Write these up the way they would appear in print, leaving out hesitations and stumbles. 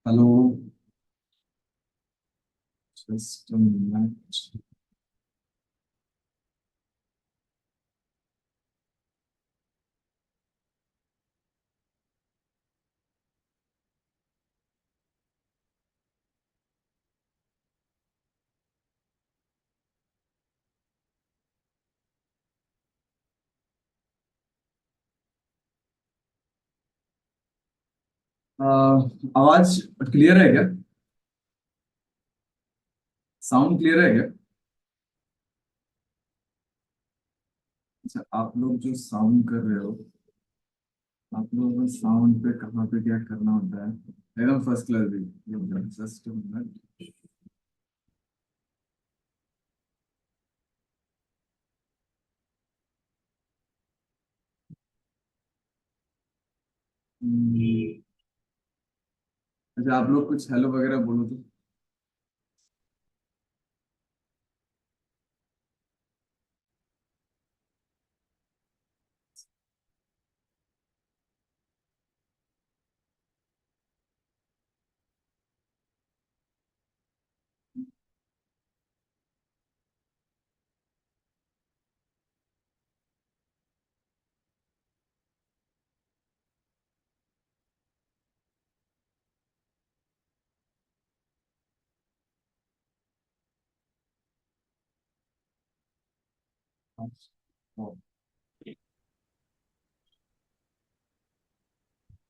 Hello. Just minute. आवाज clear है क्या? साउंड क्लियर है क्या? अच्छा, आप लोग जो साउंड कर रहे हो, आप लोगों को साउंड पे कहाँ पे क्या करना होता है? एकदम फर्स्ट क्लास भी। Just minute. अच्छा, आप लोग कुछ हेलो वगैरह बोलो तो।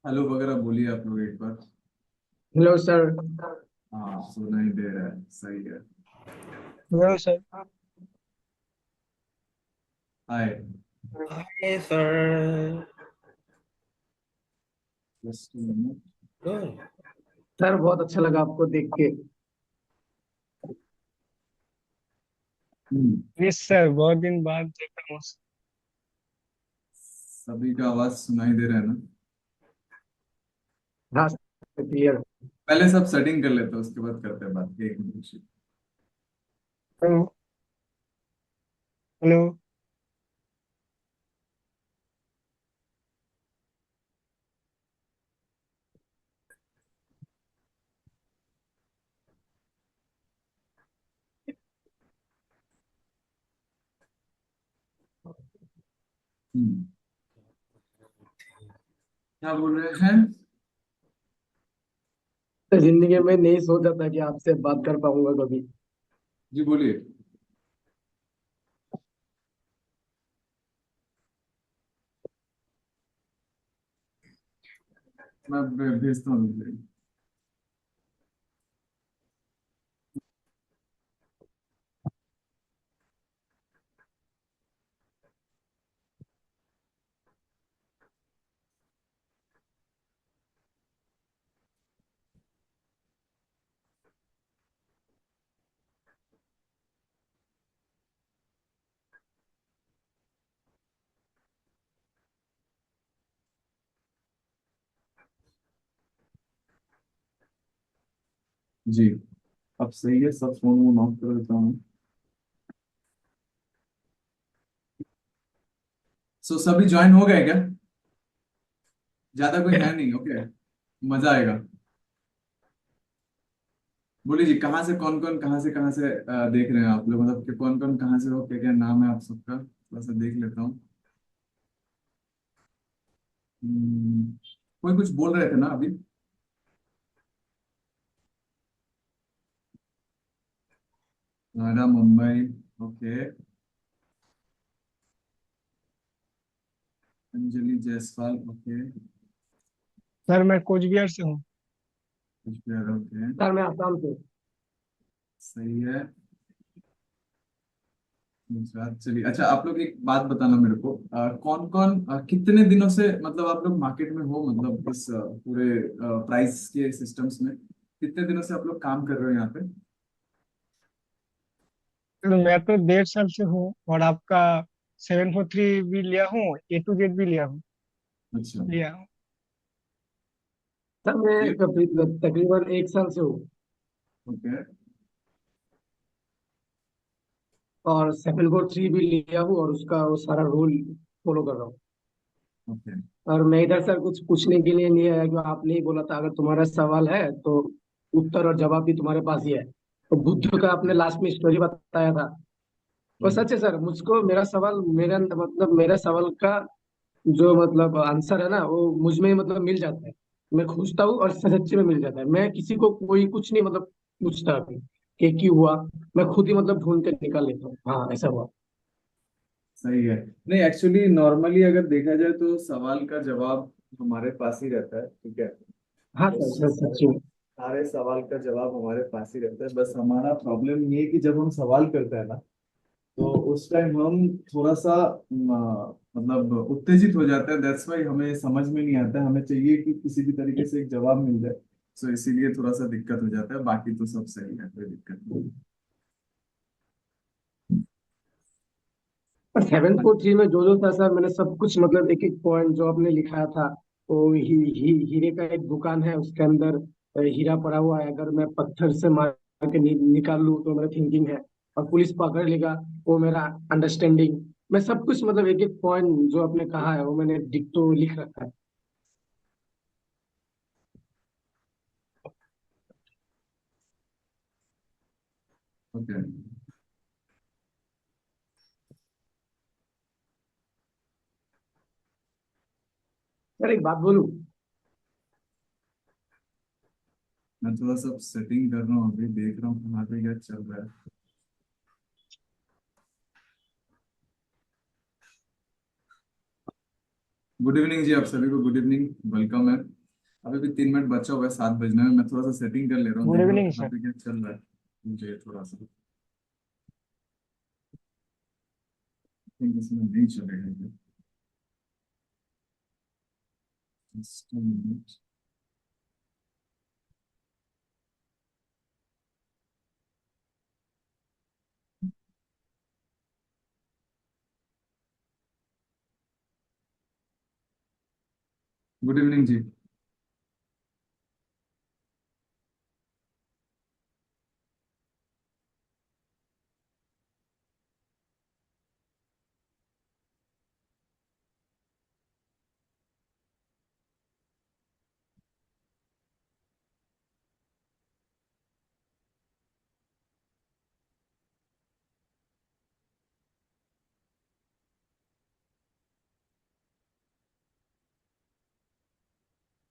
हेलो वगैरह बोलिए आप लोग एक बार। Hello sir. हाँ, सुनाई दे रहा है, सही है। Hello sir. Hi. Hi sir. Just minute. Sir बहुत अच्छा लगा आपको देख के। यस सर, बहुत दिन बाद देखा हूँ। सभी का आवाज सुनाई दे रहा है ना? हाँ सर, क्लियर। पहले सब सेटिंग कर लेते हैं, उसके बाद करते हैं बात। एक मिनट। हेलो। हेलो। हम्म, क्या बोल रहे हैं? तो जिंदगी में नहीं सोचा था कि आपसे बात कर पाऊंगा कभी। जी बोलिए। मैं भेजता हूँ मुझे। जी, अब सही है। सब फोन वोन ऑफ कर देता हूँ। सो सभी ज्वाइन हो गए क्या? ज्यादा कोई है नहीं? ओके, मजा आएगा। बोलिए जी, कहाँ से कौन कौन, कहाँ से देख रहे हैं आप लोग? मतलब कि कौन कौन कहाँ से हो, क्या क्या नाम है आप सबका, थोड़ा सा देख लेता हूँ। हम्म, कोई कुछ बोल रहे थे ना अभी? Noida, Mumbai. Okay. Anjali Jaiswal. Okay. Sir मैं कोच बिहार से हूँ। कुछ भी। ओके। सर मैं आसाम से। सही है। गुजरात, चलिए। अच्छा, आप लोग एक बात बताना मेरे को, कौन कौन कितने दिनों से, मतलब आप लोग मार्केट में हो, मतलब इस पूरे प्राइस के सिस्टम्स में कितने दिनों से आप लोग काम कर रहे हो यहाँ पे? तो मैं तो 1.5 साल से हूँ और आपका 743 भी लिया हूँ, A to Z भी अच्छा। लिया हूँ। सर मैं ये। तकरीबन 1 साल से हूँ ओके। और 743 भी लिया हूँ और उसका वो सारा रूल फॉलो कर रहा हूँ। ओके। और मैं इधर सर कुछ पूछने के लिए नहीं आया, कि आपने ही बोला था अगर तुम्हारा सवाल है तो उत्तर और जवाब भी तुम्हारे पास ही है। तो बुद्ध का आपने लास्ट में स्टोरी बताया था, वो सच है सर। मुझको मेरा सवाल, मेरा मतलब मेरा सवाल का जो मतलब आंसर है ना, वो मुझ में मतलब मिल जाता है। मैं खोजता हूँ और सच्चे में मिल जाता है। मैं किसी को कोई कुछ नहीं मतलब पूछता अभी कि क्यों हुआ। मैं खुद ही मतलब ढूंढ के निकाल लेता हूँ, हाँ ऐसा हुआ। सही है। नहीं, एक्चुअली नॉर्मली अगर देखा जाए तो सवाल का जवाब हमारे पास ही रहता है, ठीक है। हाँ तो सर सर सच्ची में। सारे सवाल का जवाब हमारे पास ही रहता है। बस हमारा प्रॉब्लम ये है कि जब हम सवाल करते हैं ना, तो उस टाइम हम थोड़ा सा मतलब उत्तेजित हो जाते हैं। दैट्स वाई हमें समझ में नहीं आता है। हमें चाहिए कि किसी भी तरीके से एक जवाब मिल जाए। सो इसीलिए थोड़ा सा दिक्कत हो जाता है। बाकी तो सब सही है, कोई दिक्कत नहीं। पर 743 में जो जो था सर, मैंने सब कुछ मतलब एक एक पॉइंट जो आपने लिखाया था, वो हीरे का एक दुकान है, उसके अंदर हीरा पड़ा हुआ है। अगर मैं पत्थर से मार के निकाल लूं तो मेरा थिंकिंग है, और पुलिस पकड़ लेगा वो मेरा अंडरस्टैंडिंग। मैं सब कुछ मतलब एक एक पॉइंट जो आपने कहा है वो मैंने डिक्टो लिख रखा है। ओके। सर एक बात बोलूं? मैं थोड़ा सा सेटिंग कर रहा हूँ, अभी देख रहा हूँ कहाँ पे क्या चल रहा है। गुड इवनिंग जी, आप सभी को गुड इवनिंग, वेलकम है। अभी भी 3 मिनट बचा हुआ है 7 बजने में। मैं थोड़ा सा सेटिंग कर ले रहा हूँ, गुड देख रहा हूँ इवनिंग कहाँ सर। पे क्या चल रहा है। मुझे थोड़ा सा think इसमें नहीं चलेगा। Just a minute. Good evening जी।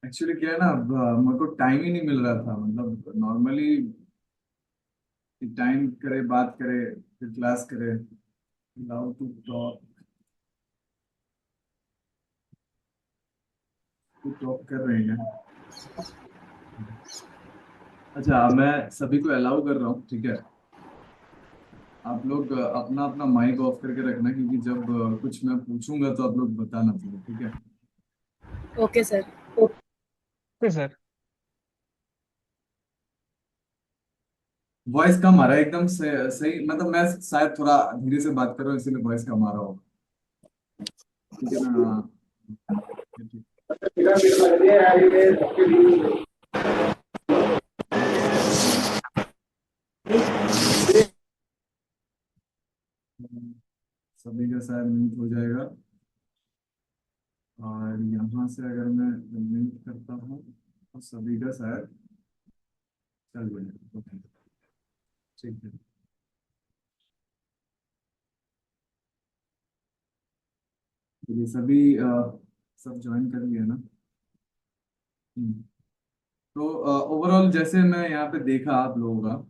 एक्चुअली क्या है ना, अब मेरे को टाइम ही नहीं मिल रहा था। मतलब नॉर्मली टाइम करे, बात करे, फिर क्लास करे, allow to talk, to talk कर रहे हैं। अच्छा, अब मैं सभी को अलाउ कर रहा हूँ, ठीक है। आप लोग अपना अपना माइक ऑफ करके रखना, क्योंकि जब कुछ मैं पूछूंगा तो आप लोग बताना चाहिए, ठीक है। Okay sir. Okay sir. Voice कम आ रहा है एकदम से, सही मतलब मैं शायद थोड़ा धीरे से बात कर रहा हूँ, इसीलिए वॉइस कम आ रहा होगा, ठीक है ना। ठीक। सभी का शायद म्यूट हो जाएगा। और यहाँ से अगर मैं म्यूट करता हूँ तो सभी का शायद चल जाएगा। ओके, ठीक है। ये सभी सब ज्वाइन कर लिए ना। हम्म। तो ओवरऑल जैसे मैं यहाँ पे देखा आप लोगों का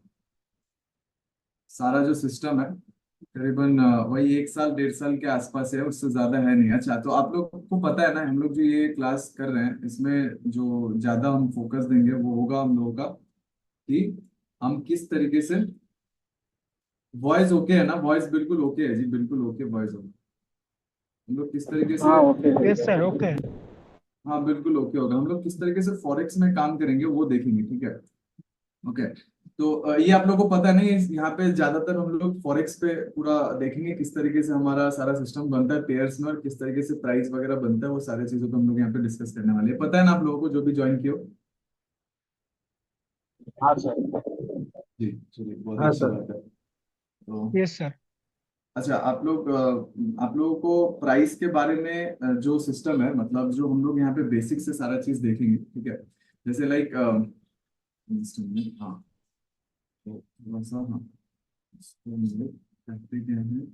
सारा जो सिस्टम है, करीबन वही 1 साल 1.5 साल के आसपास है, उससे ज्यादा है नहीं। अच्छा, तो आप लोग को पता है ना, हम लोग जो ये क्लास कर रहे हैं इसमें जो ज्यादा हम फोकस देंगे वो होगा हम लोगों का कि हम किस तरीके से, वॉइस ओके है ना, वॉइस बिल्कुल ओके है जी, बिल्कुल ओके वॉइस होगा। हम लोग किस तरीके से, हाँ ओके। Yes sir, okay. हाँ बिल्कुल ओके होगा। हम लोग किस तरीके से फॉरेक्स में काम करेंगे वो देखेंगे, ठीक है। ओके। तो ये आप लोगों को पता नहीं, यहाँ पे ज्यादातर हम लोग फॉरेक्स पे पूरा देखेंगे किस तरीके से हमारा सारा सिस्टम बनता है पेयर्स में, और किस तरीके से प्राइस वगैरह बनता है। वो सारी चीजों को हम लोग यहाँ पे डिस्कस करने वाले हैं। पता है ना आप लोगों को, जो भी ज्वाइन किया हो। हाँ सर। जी चलिए, बहुत हाँ अच्छी सर। बात है। तो यस सर। अच्छा, आप लोगों को प्राइस के बारे में जो सिस्टम है, मतलब जो हम लोग यहाँ पे बेसिक से सारा चीज देखेंगे, ठीक है। जैसे लाइक हाँ, तो थोड़ा सा, हाँ, इसको हम लोग करते क्या है।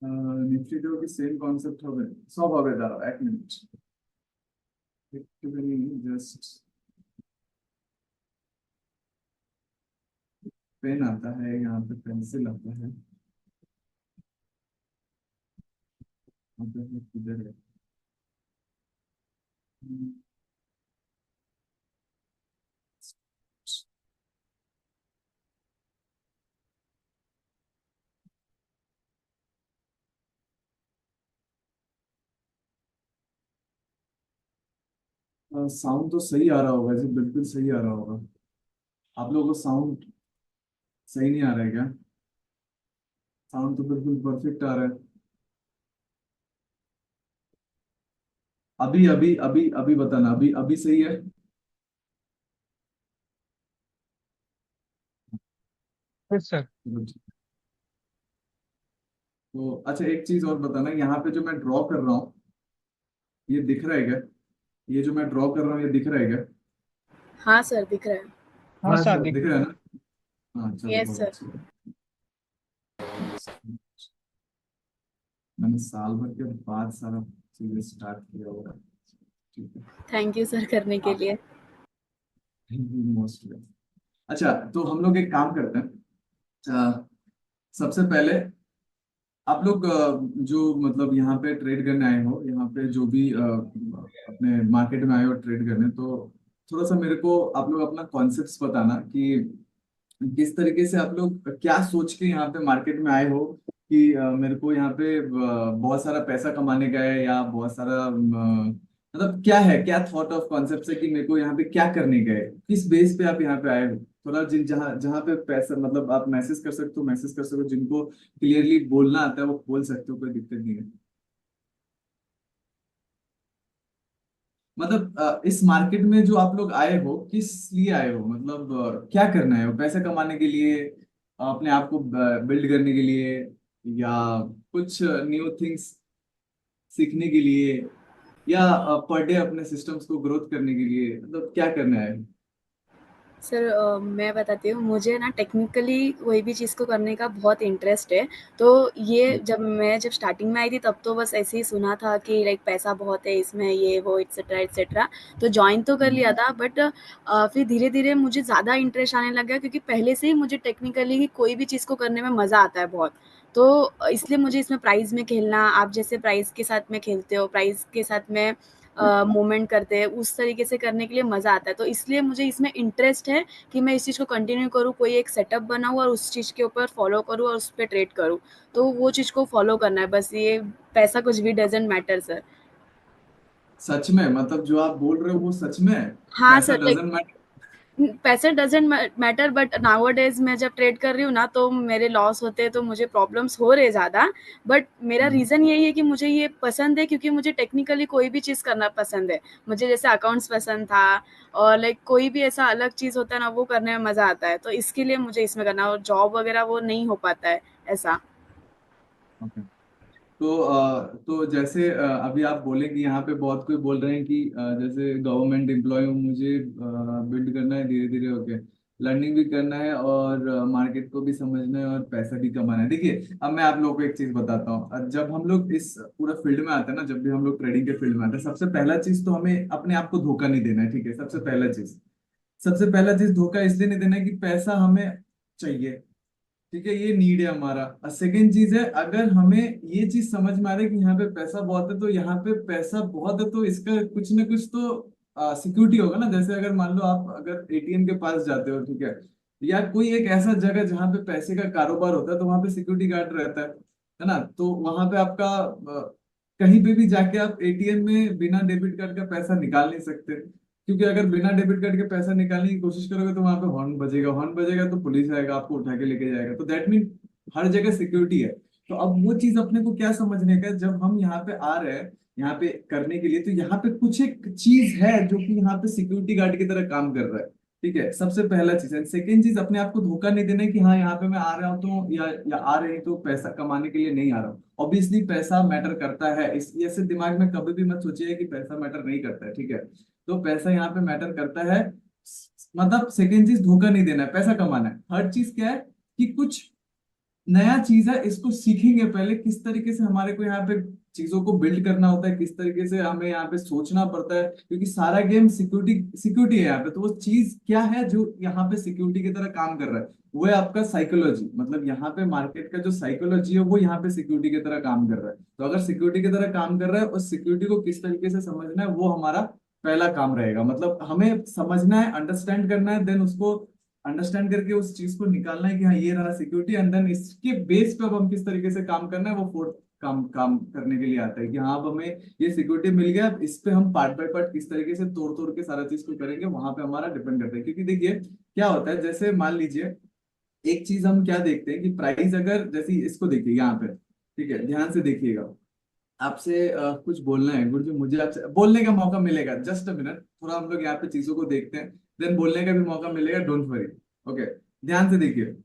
निफ्टी डो की सेम कॉन्सेप्ट হবে, সব হবে, দাঁড়াও এক মিনিট, একটুখানি জাস্ট पेन आता है, यहाँ पे पेंसिल आता है, यहाँ पे है, किधर है। साउंड तो सही आ रहा होगा जी, बिल्कुल सही आ रहा होगा। आप लोगों को साउंड सही नहीं आ रहा है क्या? साउंड तो बिल्कुल परफेक्ट आ रहा है। अभी अभी अभी अभी बताना, अभी अभी सही है? Yes sir. तो अच्छा, एक चीज और बताना, यहाँ पे जो मैं ड्रॉ कर रहा हूँ, ये दिख रहा है क्या? ये जो मैं ड्रॉ कर रहा हूँ, ये दिख रहा है क्या? हाँ सर, दिख रहा है। हाँ हाँ सर, सर। दिख दिख रहा रहा है। है ना? हाँ, चलो यस बहुत सर। अच्छी बात। मैंने साल भर के बाद सारा चीजें स्टार्ट किया होगा। ठीक है। थैंक यू सर करने के आप लिए। मोस्ट। अच्छा, तो हम लोग एक काम करते हैं। सबसे पहले आप लोग जो मतलब यहाँ पे ट्रेड करने आए हो, यहाँ पे जो भी अपने मार्केट में आए हो ट्रेड करने, तो थोड़ा सा मेरे को आप लोग अपना कॉन्सेप्ट्स बताना कि किस तरीके से आप लोग क्या सोच के यहाँ पे मार्केट में आए हो कि मेरे को यहाँ पे बहुत सारा पैसा कमाने का है, या बहुत सारा मतलब क्या है, क्या थॉट ऑफ कॉन्सेप्ट है कि मेरे को यहाँ पे क्या करने का है, किस बेस पे आप यहाँ पे आए हो। थोड़ा जिन जहाँ जहाँ पे पैसा, मतलब आप मैसेज कर सकते हो, मैसेज कर सकते हो, जिनको क्लियरली बोलना आता है वो बोल सकते हो, कोई दिक्कत नहीं है। मतलब इस मार्केट में जो आप लोग आए हो, किस लिए आए हो, मतलब क्या करना है, पैसे कमाने के लिए, अपने आप को बिल्ड करने के लिए, या कुछ न्यू थिंग्स सीखने के लिए, या पर डे अपने सिस्टम्स को ग्रोथ करने के लिए, मतलब क्या करना है? सर मैं बताती हूँ, मुझे ना टेक्निकली कोई भी चीज़ को करने का बहुत इंटरेस्ट है। तो ये जब स्टार्टिंग में आई थी तब तो बस ऐसे ही सुना था कि लाइक पैसा बहुत है इसमें, ये वो एटसेट्रा एटसेट्रा। तो जॉइन तो कर लिया था, बट फिर धीरे-धीरे मुझे ज़्यादा इंटरेस्ट आने लग गया, क्योंकि पहले से ही मुझे टेक्निकली कोई भी चीज़ को करने में मज़ा आता है बहुत। तो इसलिए मुझे इसमें प्राइज़ में खेलना, आप जैसे प्राइज़ के साथ में खेलते हो, प्राइज़ के साथ में मूवमेंट करते हैं, उस तरीके से करने के लिए मज़ा आता है। तो इसलिए मुझे इसमें इंटरेस्ट है कि मैं इस चीज़ को कंटिन्यू करूँ, कोई एक सेटअप बनाऊँ और उस चीज़ के ऊपर फॉलो करूँ और उस पे ट्रेड करूँ। तो वो चीज़ को फॉलो करना है बस, ये पैसा कुछ भी डज़न्ट मैटर सर। सच में, मतलब जो आप बोल रहे हो वो सच में है? हाँ पैसा सर, लाइक डजेंट मैटर? पैसे डज़न्ट मैटर, बट नाउअडेज़ मैं जब ट्रेड कर रही हूँ ना, तो मेरे लॉस होते हैं, तो मुझे प्रॉब्लम्स हो रहे ज़्यादा। बट मेरा रीज़न यही है कि मुझे ये पसंद है, क्योंकि मुझे टेक्निकली कोई भी चीज़ करना पसंद है। मुझे जैसे अकाउंट्स पसंद था, और लाइक कोई भी ऐसा अलग चीज़ होता है ना, वो करने में मज़ा आता है। तो इसके लिए मुझे इसमें करना है, और जॉब वगैरह वो नहीं हो पाता है ऐसा। तो जैसे अभी आप बोले कि यहाँ पे बहुत कोई बोल रहे हैं कि जैसे गवर्नमेंट एम्प्लॉय हूँ, मुझे बिल्ड करना है धीरे धीरे होके, लर्निंग भी करना है, और मार्केट को भी समझना है, और पैसा भी कमाना है। देखिए, अब मैं आप लोगों को एक चीज बताता हूँ। जब हम लोग इस पूरा फील्ड में आते हैं ना, जब भी हम लोग ट्रेडिंग के फील्ड में आते हैं, सबसे पहला चीज तो हमें अपने आप को धोखा नहीं देना है, ठीक है। सबसे पहला चीज धोखा इसलिए नहीं देना है कि पैसा हमें चाहिए, ठीक है, ये नीड है हमारा। और सेकेंड चीज है, अगर हमें ये चीज समझ में आ रहा है कि यहाँ पे पैसा बहुत है, तो यहाँ पे पैसा बहुत है तो इसका कुछ ना कुछ तो सिक्योरिटी होगा ना। जैसे अगर मान लो आप अगर एटीएम के पास जाते हो, ठीक है, या कोई एक ऐसा जगह जहाँ पे पैसे का कारोबार होता है, तो वहां पे सिक्योरिटी गार्ड रहता है ना। तो वहां पे आपका कहीं पे भी जाके आप एटीएम में बिना डेबिट कार्ड का पैसा निकाल नहीं सकते। क्योंकि अगर बिना डेबिट कार्ड के पैसा निकालने की कोशिश करोगे तो वहां पे हॉर्न बजेगा तो पुलिस आएगा, आपको उठा के लेके जाएगा। तो दैट मीन हर जगह सिक्योरिटी है। तो अब वो चीज अपने को क्या समझने का है, जब हम यहाँ पे आ रहे हैं यहाँ पे करने के लिए, तो यहाँ पे कुछ एक चीज है जो कि यहाँ पे सिक्योरिटी गार्ड की तरह काम कर रहा है। ठीक है, सबसे पहला चीज है। सेकेंड चीज, अपने आप को धोखा नहीं देना है कि हाँ यहाँ पे मैं आ रहा हूँ तो या आ रहे हैं तो पैसा कमाने के लिए नहीं आ रहा हूँ। ऑब्वियसली पैसा मैटर करता है, इस ऐसे दिमाग में कभी भी मत सोचिए कि पैसा मैटर नहीं करता है। ठीक है, तो पैसा यहाँ पे मैटर करता है। मतलब सेकेंड चीज, धोखा नहीं देना है, पैसा कमाना है। थर्ड चीज क्या है कि कुछ नया चीज है, इसको सीखेंगे पहले किस तरीके से हमारे को यहाँ पे चीजों को बिल्ड करना होता है, किस तरीके से हमें यहाँ पे सोचना पड़ता है, क्योंकि सारा गेम सिक्योरिटी सिक्योरिटी है यहाँ पे। तो वो चीज क्या है जो यहाँ पे सिक्योरिटी की तरह काम कर रहा है, वो है आपका साइकोलॉजी। मतलब यहाँ पे मार्केट का जो साइकोलॉजी है वो यहाँ पे सिक्योरिटी की तरह काम कर रहा है। तो अगर सिक्योरिटी की तरह काम कर रहा है, उस सिक्योरिटी को किस तरीके से समझना है, वो हमारा पहला काम रहेगा। मतलब हमें समझना है, अंडरस्टैंड करना है, देन उसको अंडरस्टैंड करके उस चीज को निकालना है कि हाँ ये रहा सिक्योरिटी, एंड देन इसके बेस पे अब हम किस तरीके से काम करना है, वो फोर्थ काम काम करने के लिए आता है कि हाँ अब हमें ये सिक्योरिटी मिल गया, अब इस पे हम पार्ट बाय पार्ट किस तरीके से तोड़ तोड़ के सारा चीज को करेंगे, वहां पे हमारा डिपेंड करता है। क्योंकि देखिए क्या होता है, जैसे मान लीजिए एक चीज हम क्या देखते हैं कि प्राइस, अगर जैसे इसको देखिए यहाँ पे, ठीक है ध्यान से देखिएगा। आपसे कुछ बोलना है गुरुजी, मुझे आपसे बोलने का मौका मिलेगा, जस्ट अ मिनट, थोड़ा हम लोग यहाँ पे चीजों को देखते हैं, देन बोलने का भी मौका मिलेगा, डोंट वरी। ओके, ध्यान से देखिए।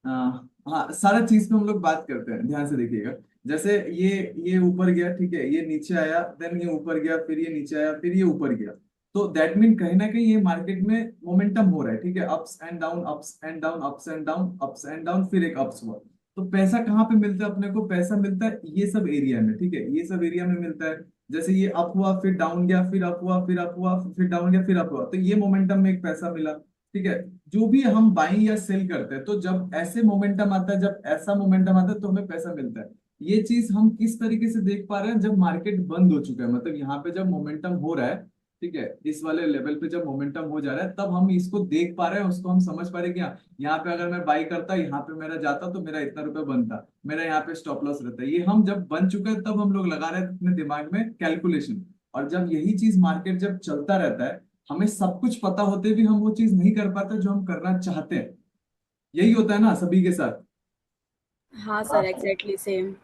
हाँ, सारा चीज पे हम लोग बात करते हैं, ध्यान से देखिएगा। जैसे ये ऊपर गया, ठीक है, ये नीचे आया, देन ये ऊपर गया, फिर ये नीचे आया, फिर ये ऊपर गया। तो दैट मीन कहीं ना कहीं ये मार्केट में मोमेंटम हो रहा है। ठीक है, ups and down, ups and down, ups and down, ups and down, फिर एक अप्स हुआ। तो पैसा कहाँ पे मिलता है अपने को? पैसा मिलता है ये सब एरिया में। ठीक है, ये सब एरिया में मिलता है। जैसे ये अप हुआ, फिर डाउन गया, फिर अप हुआ, फिर अप हुआ, फिर डाउन गया, फिर अप हुआ, तो ये मोमेंटम में एक पैसा मिला। ठीक है, जो भी हम बाइंग या सेल करते हैं, तो जब ऐसे मोमेंटम आता है, जब ऐसा मोमेंटम आता है, तो हमें पैसा मिलता है। ये चीज हम किस तरीके से देख पा रहे हैं, जब मार्केट बंद हो चुका है, मतलब यहाँ पे जब मोमेंटम हो रहा है, ठीक है, इस वाले लेवल पे जब मोमेंटम हो जा रहा है, तब हम इसको देख पा रहे हैं, उसको हम समझ पा रहे हैं कि हाँ यहाँ पे अगर मैं बाई करता, यहाँ पे मेरा जाता तो मेरा इतना रुपया बनता, मेरा यहाँ पे स्टॉप लॉस रहता है। ये हम जब बन चुका है, तब हम लोग लगा रहे हैं अपने दिमाग में कैलकुलेशन। और जब यही चीज मार्केट जब चलता रहता है, हमें सब कुछ पता होते भी हम वो चीज नहीं कर पाते जो हम करना चाहते हैं। यही होता है ना सभी के साथ। हाँ सर, एग्जैक्टली सेम। यस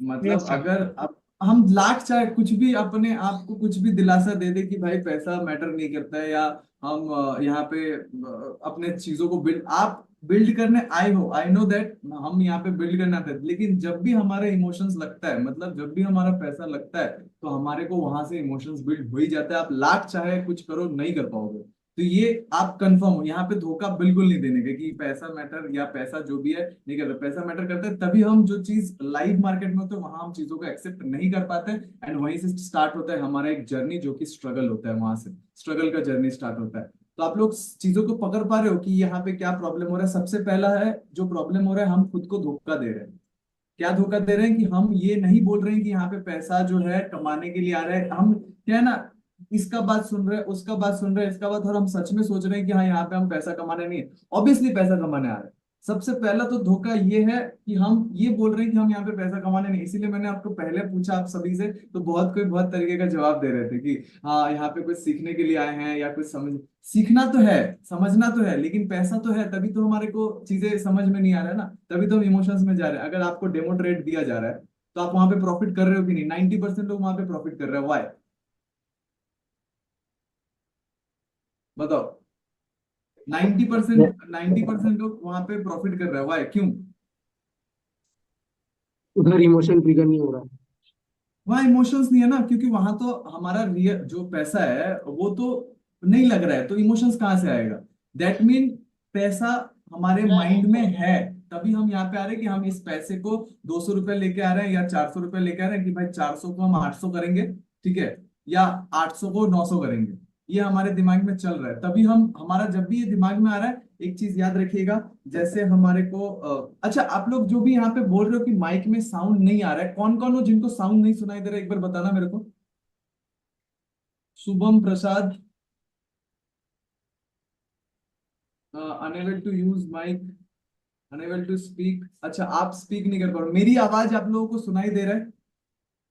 मतलब सर। अगर अब हम लाख चाहे कुछ भी अपने आप को कुछ भी दिलासा दे दे कि भाई पैसा मैटर नहीं करता है, या हम यहाँ पे अपने चीजों को बिल्ड, आप बिल्ड करने आए हो, आई नो दैट हम यहाँ पे बिल्ड करने आते हैं, लेकिन जब भी हमारे इमोशंस लगता है, मतलब जब भी हमारा पैसा लगता है, तो हमारे को वहां से इमोशंस बिल्ड हो ही जाता है। आप लाख चाहे कुछ करो, नहीं कर पाओगे। तो ये आप कंफर्म हो, यहाँ पे धोखा बिल्कुल नहीं देने का कि पैसा मैटर या पैसा जो भी है नहीं करता। पैसा मैटर करता है तभी हम जो चीज लाइव मार्केट में होते हैं वहां हम चीजों को एक्सेप्ट नहीं कर पाते, एंड वहीं से स्टार्ट होता है हमारा एक जर्नी, जो कि स्ट्रगल होता है, वहां से स्ट्रगल का जर्नी स्टार्ट होता है। तो आप लोग चीजों को पकड़ पा रहे हो कि यहाँ पे क्या प्रॉब्लम हो रहा है? सबसे पहला है जो प्रॉब्लम हो रहा है, हम खुद को धोखा दे रहे हैं। क्या धोखा दे रहे हैं कि हम ये नहीं बोल रहे हैं कि यहाँ पे पैसा जो है कमाने के लिए आ रहा है। हम क्या है ना, इसका बात सुन रहे हैं, उसका बात सुन रहे हैं, इसका बात, और हम सच में सोच रहे हैं कि हाँ यहाँ पे हम पैसा कमाने नहीं है, ऑब्वियसली पैसा कमाने आ रहे हैं। सबसे पहला तो धोखा ये है कि हम ये बोल रहे हैं कि हम यहाँ पे पैसा कमाने नहीं। इसीलिए मैंने आपको पहले पूछा आप सभी से, तो बहुत कोई बहुत तरीके का जवाब दे रहे थे कि हाँ यहाँ पे कुछ सीखने के लिए आए हैं, या कुछ समझ, सीखना तो है, समझना तो है, लेकिन पैसा तो है, तभी तो हमारे को चीजें समझ में नहीं आ रहा है ना, तभी तो हम इमोशंस में जा रहे हैं। अगर आपको डेमो ट्रेड दिया जा रहा है, तो आप वहां पे प्रॉफिट कर रहे हो कि नहीं? 90% लोग वहां पे प्रॉफिट कर रहे हैं, वाई? बताओ। 90% लोग वहां पे प्रॉफिट कर रहे हैं, वाई, क्यों? उधर इमोशन ट्रिगर नहीं हो रहा। वहां इमोशंस नहीं है ना, क्योंकि वहां तो हमारा रियल जो पैसा है वो तो नहीं लग रहा है, तो इमोशंस कहाँ से आएगा? दैट मीन पैसा हमारे माइंड में है, तभी हम यहाँ पे आ रहे हैं कि हम इस पैसे को 200 रुपये लेके आ रहे हैं, या 400 रुपये लेके आ रहे हैं कि भाई 400 को हम 800 करेंगे, ठीक है, या 800 को 900 करेंगे। ये हमारे दिमाग में चल रहा है, तभी हम, हमारा जब भी ये दिमाग में आ रहा है, एक चीज याद रखिएगा। जैसे हमारे को अच्छा, आप लोग जो भी यहाँ पे बोल रहे हो कि माइक में साउंड नहीं आ रहा है, कौन कौन हो जिनको साउंड नहीं सुनाई दे रहा है, एक बार बताना मेरे को। Shubham Prasad, unable to use mic, unable to speak. अच्छा, आप स्पीक नहीं कर पा रहे, मेरी आवाज आप लोगों को सुनाई दे रहा है?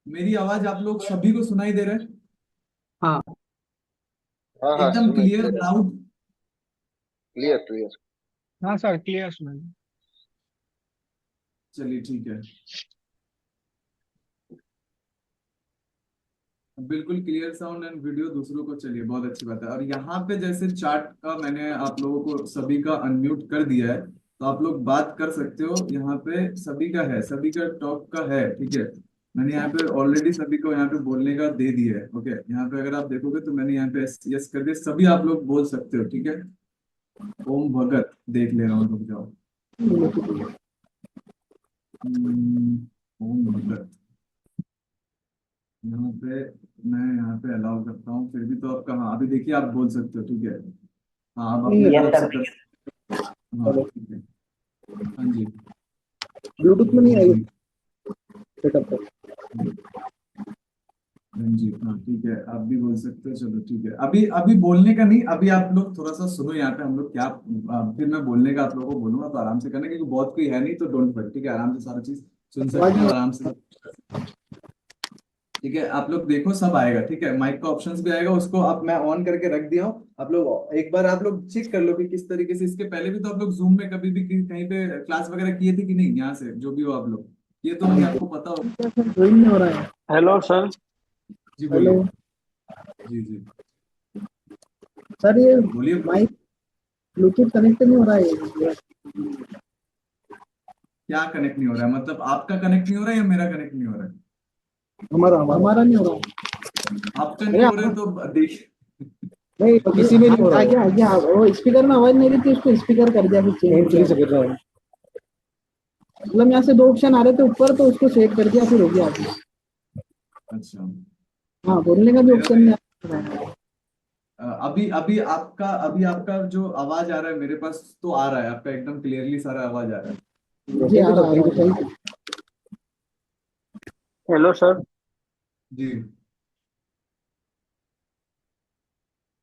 मेरी आवाज आप लोग सभी को सुनाई दे रहा है? हाँ। हाँ हाँ, एकदम सुने clear clear loud? Clear clear. हाँ सर, क्लियर सुनाइए। चलिए ठीक है, बिल्कुल क्लियर साउंड एंड वीडियो दूसरों को, चलिए बहुत अच्छी बात है। और यहाँ पे जैसे चार्ट का मैंने आप लोगों को सभी का अनम्यूट कर दिया है, तो आप लोग बात कर सकते हो। यहाँ पे सभी का है, सभी का टॉप का है, ठीक है। मैंने यहाँ पे ऑलरेडी सभी को यहाँ पे बोलने का दे दिया है, ओके। यहाँ पे अगर आप देखोगे तो मैंने यहाँ पे यस कर दिया, सभी आप लोग बोल सकते हो, ठीक है। ओम भगत देख ले रहा हूँ, रुक जाओ। ओम भगत, यहाँ पे मैं यहाँ पे अलाउ करता हूँ, फिर भी तो आपका, हाँ अभी देखिए आप बोल सकते हो, ठीक है। हाँ आप अपने यस तरफ से सर। कर, हाँ ठीक है। हाँ जी, ब्लूटूथ में नहीं आई रंजीत, सेटअप पर। रंजीत, हाँ ठीक है, आप भी बोल सकते हो। चलो ठीक है, अभी अभी बोलने का नहीं, अभी आप लोग थोड़ा सा सुनो यहाँ पे हम लोग क्या, फिर मैं बोलने का आप लोगों को बोलूंगा, तो आराम से करना, क्योंकि बहुत कोई है नहीं, तो डोंट वरी, ठीक है। आराम से सारा चीज सुन सकते हो, आराम से, ठीक है। आप लोग देखो सब आएगा, ठीक है। माइक का ऑप्शंस भी आएगा, उसको आप, मैं ऑन करके रख दिया हूँ। आप लोग एक बार आप लोग चेक कर लो कि किस तरीके से, इसके पहले भी तो आप लोग जूम में कभी भी कहीं पे क्लास वगैरह किए थे कि नहीं, यहाँ से जो भी हो आप लोग, ये तो नहीं आपको पता हो। ज्वाइन नहीं हो रहा है। Hello sir. जी हेलो बोलिए। जी जी सर, ये बोलिए। माइक ब्लूटूथ कनेक्ट नहीं हो रहा है। क्या कनेक्ट नहीं हो रहा है मतलब? आपका कनेक्ट नहीं हो रहा है या मेरा कनेक्ट नहीं हो रहा है? हमारा नहीं हो रहा है। आपका नहीं हो रहा है तो देख। नहीं, किसी में नहीं हो रहा है। आ गया वो स्पीकर में आवाज नहीं रही थी, उसको स्पीकर कर दिया, फिर चेंज से कर रहा है। मतलब यहाँ से दो ऑप्शन आ रहे थे ऊपर, तो उसको सेट कर दिया, फिर हो गया आगे। अच्छा, हाँ, बोलने का भी मेरा ऑप्शन नहीं आ रहा है। अभी अभी आपका जो आवाज आ रहा है मेरे पास, तो आ रहा है आपका एकदम क्लियरली सारा आवाज आ रहा है। जी, आ रहा है। Hello sir. जी,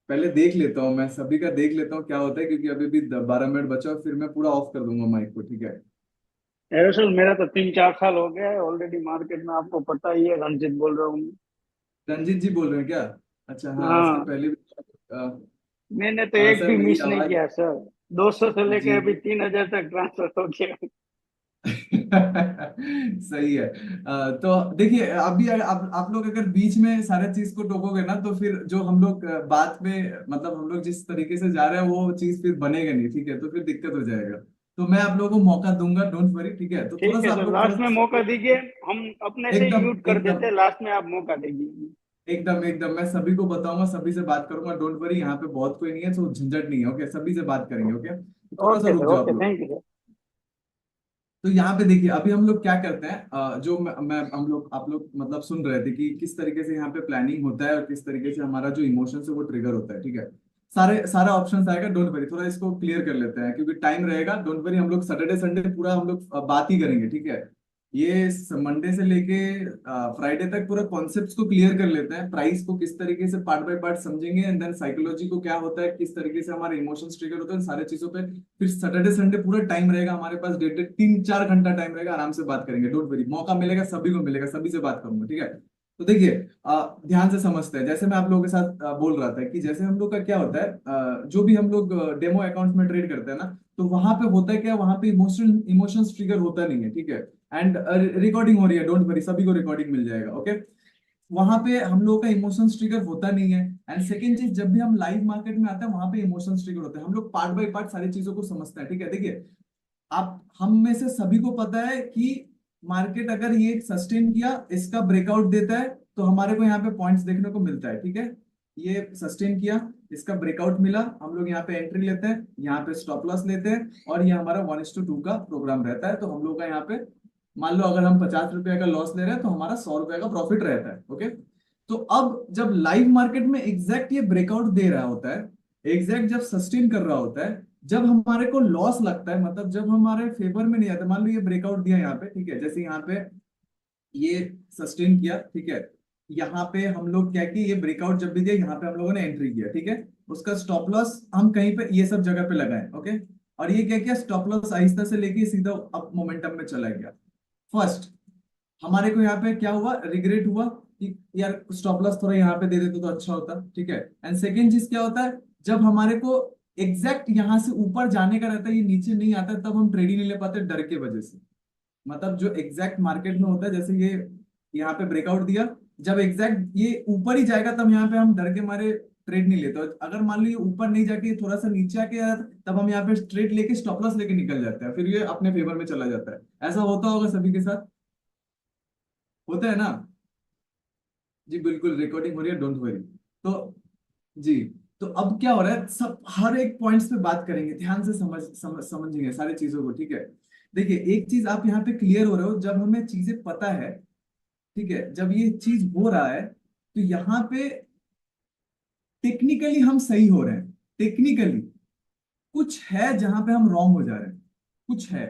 पहले देख लेता हूँ, मैं सभी का देख लेता हूँ क्या होता है, क्योंकि अभी भी 12 मिनट बचा और फिर मैं पूरा ऑफ कर दूंगा माइक को, ठीक है। हेलो सर, मेरा तो 3-4 साल हो गया है ऑलरेडी मार्केट में, आपको पता ही है। रंजित बोल रहा हूँ। रंजीत जी बोल रहे हैं क्या? अच्छा, हाँ इसके हाँ, पहले भी मैंने तो एक सर भी मेरी मिस नहीं आवाज, किया सर। 200 से लेके जी अभी 3,000 तक ट्रांसफर हो गया। सही है। तो देखिए, अभी आप लोग अगर बीच में सारे चीज को टोकोगे ना, तो फिर जो हम लोग बात में, मतलब हम लोग जिस तरीके से जा रहे हैं वो चीज फिर बनेगा नहीं, ठीक है। तो फिर दिक्कत हो जाएगा। तो मैं आप लोगों को मौका दूंगा, डोंट वरी, ठीक है। तो थोड़ा ठीक है सा आप सर, लोग थोड़ा लास्ट में मौका दीजिए। हम अपने से ही एकदम म्यूट कर एकदम देते हैं, लास्ट में आप मौका दीजिए। एकदम एकदम मैं सभी को बताऊंगा, सभी से बात करूंगा, डोंट वरी। यहाँ पे बहुत कोई नहीं है, तो झंझट नहीं है, ओके। सभी से बात करेंगे, ओके। तो थोड़ा सा ओके रुक सर, जाओ आप ओके, लोग। Thank you sir. तो यहाँ पे देखिए, अभी हम लोग क्या करते हैं, जो मैं हम लोग आप लोग मतलब सुन रहे थे कि किस तरीके से यहाँ पे प्लानिंग होता है और किस तरीके से हमारा जो इमोशन है वो ट्रिगर होता है, ठीक है। सारा ऑप्शंस आएगा, डोंट वरी। थोड़ा इसको क्लियर कर लेते हैं क्योंकि टाइम रहेगा, डोंट वरी। हम लोग सैटरडे संडे पूरा हम लोग बात ही करेंगे, ठीक है। ये मंडे से लेके फ्राइडे तक पूरा कॉन्सेप्ट्स को क्लियर कर लेते हैं, प्राइस को किस तरीके से पार्ट बाय पार्ट समझेंगे, एंड देन साइकोलॉजी को क्या होता है, किस तरीके से हमारे इमोशंस ट्रिगर होते हैं, सारे चीजों पे फिर सैटरडे संडे पूरा टाइम रहेगा हमारे पास, 3-4 घंटा टाइम रहेगा, आराम से बात करेंगे, डोंट वरी। मौका मिलेगा, सभी को मिलेगा, सभी से बात करूंगा, ठीक है। तो देखिए, ध्यान से समझते हैं। जैसे मैं आप लोगों के साथ बोल रहा था कि जैसे हम लोग का क्या होता है, जो भी हम लोग डेमो अकाउंट्स में ट्रेड करते हैं ना, तो वहां पे होता है क्या, वहां पे इमोशंस ट्रिगर होता नहीं है, ठीक है। एंड रिकॉर्डिंग हो रही है, डोंट वरी, सभी को रिकॉर्डिंग मिल जाएगा, ओके। वहां पे हम लोगों का इमोशंस ट्रिगर होता नहीं है। एंड सेकंड चीज, जब भी हम लाइव मार्केट में आते हैं, वहां पे इमोशंस ट्रिगर होते हैं। हम लोग पार्ट बाय पार्ट सारी चीजों को समझते हैं, ठीक है। देखिए, आप हम में से सभी को पता है कि मार्केट अगर ये सस्टेन किया, इसका ब्रेकआउट देता है, तो हमारे को यहाँ पे पॉइंट्स देखने को मिलता है, ठीक है। ये सस्टेन किया, इसका ब्रेकआउट मिला, हम लोग यहाँ पे एंट्री लेते हैं, यहाँ पे स्टॉप लॉस लेते हैं, और ये हमारा 1:2 का प्रोग्राम रहता है। तो हम लोग का यहाँ पे, मान लो अगर हम 50 रुपए का लॉस ले रहे हैं, तो हमारा 100 रुपए का प्रॉफिट रहता है, ओके। तो अब जब लाइव मार्केट में एग्जैक्ट ये ब्रेकआउट दे रहा होता है, एग्जैक्ट जब सस्टेन कर रहा होता है, जब हमारे को लॉस लगता है, मतलब जब हमारे फेवर में नहीं आता, मान लो ये ब्रेकआउट दिया यहाँ पे, ठीक है, जैसे यहाँ पे ये सस्टेन किया, ठीक है। यहाँ पे हम लोग क्या किया, ये ब्रेकआउट जब भी दिया, यहाँ पे हम लोगों ने एंट्री किया, ठीक है। उसका स्टॉप लॉस हम कहीं पे ये सब जगह पे लगाए, ओके। और ये क्या किया, स्टॉप लॉस आहिस्ता से लेके सीधा अप मोमेंटम में चला गया। फर्स्ट हमारे को यहाँ पे क्या हुआ, रिग्रेट हुआ, कि यार स्टॉप लॉस थोड़ा यहाँ पे दे देते तो अच्छा होता, ठीक है। एंड सेकेंड चीज क्या होता है, जब हमारे को एग्जैक्ट यहाँ से ऊपर जाने का रहता है, ये नीचे नहीं आता है, तब हम ट्रेड ही नहीं ले पाते डर के वजह से। मतलब जो एग्जैक्ट मार्केट में होता है, जैसे ये यहाँ पे ब्रेकआउट दिया, जब एग्जैक्ट ये ऊपर ही जाएगा तब यहाँ पे हम डर के मारे ट्रेड नहीं लेते। और अगर मान लो ये ऊपर नहीं जाके थोड़ा सा नीचे आके आया, तब हम यहाँ पे ट्रेड लेके स्टॉप लॉस लेके निकल जाते हैं, फिर ये अपने फेवर में चला जाता है। ऐसा होता होगा सभी के साथ, होता है ना? जी बिल्कुल, रिकॉर्डिंग हो रही है, डोंट वरी। तो जी, तो अब क्या हो रहा है, सब हर एक पॉइंट्स पे बात करेंगे, ध्यान से समझेंगे सारी चीजों को, ठीक है। देखिए एक चीज आप यहाँ पे क्लियर हो रहे हो, जब हमें चीजें पता है, ठीक है, जब ये चीज हो रहा है, तो यहाँ पे टेक्निकली हम सही हो रहे हैं। टेक्निकली कुछ है जहां पे हम रॉन्ग हो जा रहे हैं, कुछ है।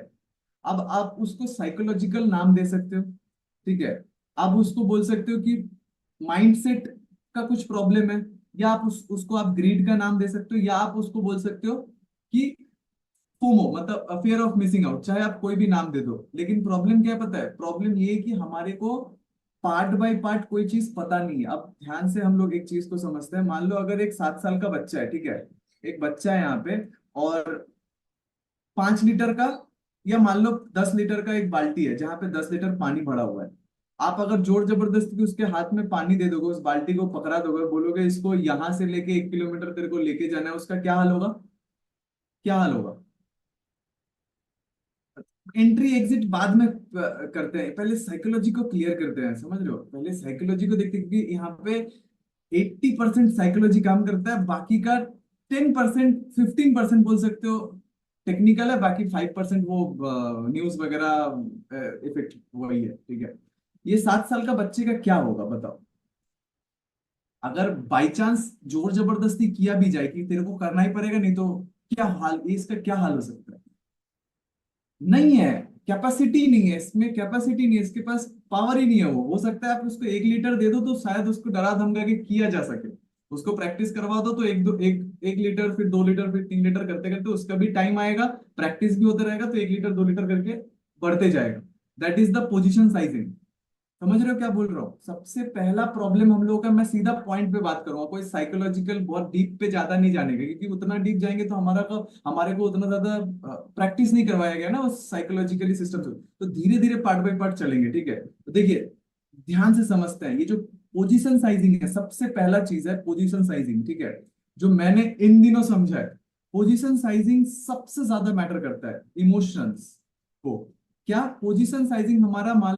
अब आप उसको साइकोलॉजिकल नाम दे सकते हो, ठीक है। आप उसको बोल सकते हो कि माइंडसेट का कुछ प्रॉब्लम है, या आप उसको आप ग्रीड का नाम दे सकते हो, या आप उसको बोल सकते हो कि फोमो, मतलब फियर ऑफ मिसिंग आउट, चाहे आप कोई भी नाम दे दो। लेकिन प्रॉब्लम क्या है पता है, प्रॉब्लम ये है कि हमारे को पार्ट बाय पार्ट कोई चीज पता नहीं है। अब ध्यान से हम लोग एक चीज को समझते हैं, मान लो अगर एक 7 साल का बच्चा है, ठीक है, एक बच्चा है यहाँ पे, और 5 लीटर का, या मान लो 10 लीटर का एक बाल्टी है जहां पे 10 लीटर पानी भरा हुआ है। आप अगर जोर जबरदस्ती उसके हाथ में पानी दे दोगे, उस बाल्टी को पकड़ा दोगे, बोलोगे इसको यहां से लेके 1 किलोमीटर तेरे को लेके जाना है, उसका क्या हाल होगा? क्या हाल होगा? एंट्री एग्जिट बाद में करते हैं, पहले साइकोलॉजी को क्लियर करते हैं, समझ रहे हो? पहले साइकोलॉजी को देखते हैं, क्योंकि यहाँ पे 80% साइकोलॉजी काम करता है, बाकी का 10%, 15% बोल सकते हो टेक्निकल है, बाकी 5% वो न्यूज वगैरह इफेक्ट वही है, ठीक है। ये 7 साल का बच्चे का क्या होगा बताओ, अगर बाई चांस जोर जबरदस्ती किया भी जाए कि तेरे को करना ही पड़ेगा, नहीं तो क्या हाल, इसका क्या हाल हो सकता है? नहीं है, कैपेसिटी नहीं है इसमें, कैपेसिटी नहीं है इसके पास, पावर ही नहीं है। वो हो सकता है आप उसको 1 लीटर दे दो तो शायद उसको डरा धमका के किया जा सके, उसको प्रैक्टिस करवा दो तो 1 लीटर, फिर 2 लीटर, फिर 3 लीटर करते करते उसका भी टाइम आएगा, प्रैक्टिस भी होता रहेगा, तो 1 लीटर 2 लीटर करके बढ़ते जाएगा। That is the position sizing. समझ रहे हो क्या बोल रहा हूँ? सबसे पहला प्रॉब्लम हम लोगों का, मैं सीधा पॉइंट पे बात करूंगा, कोई साइकोलॉजिकल बहुत डीप पे ज्यादा नहीं जानेगा, क्योंकि उतना डीप जाएंगे तो हमारे को उतना ज्यादा प्रैक्टिस नहीं करवाया गया ना उस साइकोलॉजिकली सिस्टम से। तो धीरे धीरे पार्ट बाय पार्ट चलेंगे, ठीक है। तो देखिए ध्यान से समझते हैं, ये जो पोजीशन साइजिंग है, सबसे पहला चीज है पोजीशन साइजिंग, ठीक है, जो मैंने इन दिनों समझा है। पोजीशन साइजिंग सबसे ज्यादा मैटर करता है इमोशंस को। क्या पोजीशन साइजिंग हमारा, मान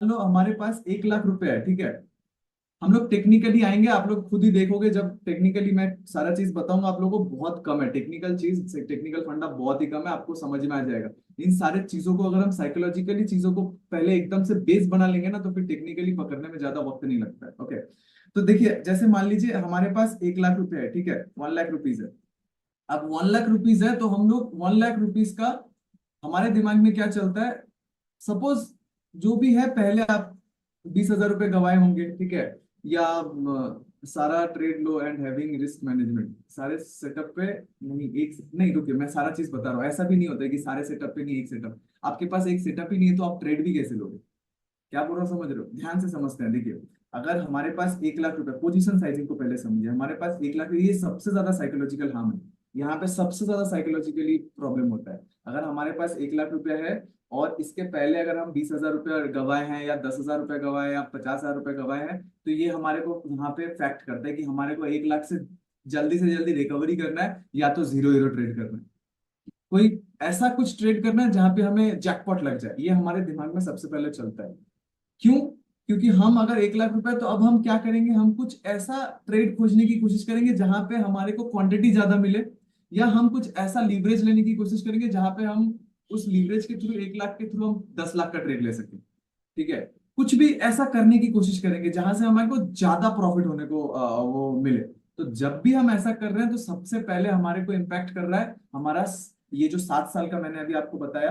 लो हमारे पास 1 लाख रुपए है, ठीक है। हम लोग टेक्निकली आएंगे, आप लोग खुद ही देखोगे, जब टेक्निकली मैं सारा चीज बताऊंगा आप लोगों को, बहुत कम है टेक्निकल चीज, टेक्निकल फंडा बहुत ही कम है, आपको समझ में आ जाएगा। इन सारे चीजों को अगर हम साइकोलॉजिकली चीजों को पहले एकदम से बेस बना लेंगे ना, तो फिर टेक्निकली पकड़ने में ज्यादा वक्त नहीं लगता है, ओके। तो देखिए जैसे मान लीजिए हमारे पास 1 लाख रुपए है, ठीक है, 1 लाख रुपीज है। अब 1 लाख रुपीज है तो हम लोग 1 लाख रुपीज का हमारे दिमाग में क्या चलता है, सपोज जो भी है, पहले आप 20,000 रुपए गवाए होंगे, ठीक है, या सारा trade low and having risk management, सारे सेटअप पे नहीं, एक नहीं, रुकिए मैं सारा चीज बता रहा हूँ, ऐसा भी नहीं होता है कि सारे सेटअप पे नहीं, एक सेटअप, आपके पास एक सेटअप ही नहीं है तो आप ट्रेड भी कैसे लोगे? क्या बोल रहा हूँ, समझ रहे हो? ध्यान से समझते हैं, देखिए अगर हमारे पास 1 लाख रुपए, पोजीशन साइजिंग को पहले समझिए, हमारे पास 1 लाख, ये सबसे ज्यादा साइकोलॉजिकल हार्म है, यहाँ पे सबसे ज्यादा साइकोलॉजिकली प्रॉब्लम होता है। अगर हमारे पास 1 लाख रुपया है और इसके पहले अगर हम 20,000 रुपया गवाए हैं, या 10,000 रुपया गवाए, या 50,000 रुपया गवाए हैं, तो ये हमारे को यहाँ पे फैक्ट करता है कि हमारे को 1 लाख से जल्दी रिकवरी करना है, या तो 0-0 ट्रेड करना है, कोई ऐसा कुछ ट्रेड करना है जहां पे हमें जैकपॉट लग जाए। ये हमारे दिमाग में सबसे पहले चलता है। क्यों? क्योंकि हम अगर 1 लाख रुपए, तो अब हम क्या करेंगे, हम कुछ ऐसा ट्रेड खोजने की कोशिश करेंगे जहां पे हमारे को क्वांटिटी ज्यादा मिले, या हम कुछ ऐसा लीवरेज लेने की कोशिश करेंगे जहां पे हम उस लीवरेज के थ्रू, 1 लाख के थ्रू हम 10 लाख का ट्रेड ले सकें, ठीक है। कुछ भी ऐसा करने की कोशिश करेंगे जहां से हमारे को ज्यादा प्रॉफिट होने को वो मिले। तो जब भी हम ऐसा कर रहे हैं, तो सबसे पहले हमारे को इम्पैक्ट कर रहा है हमारा ये जो 7 साल का मैंने अभी आपको बताया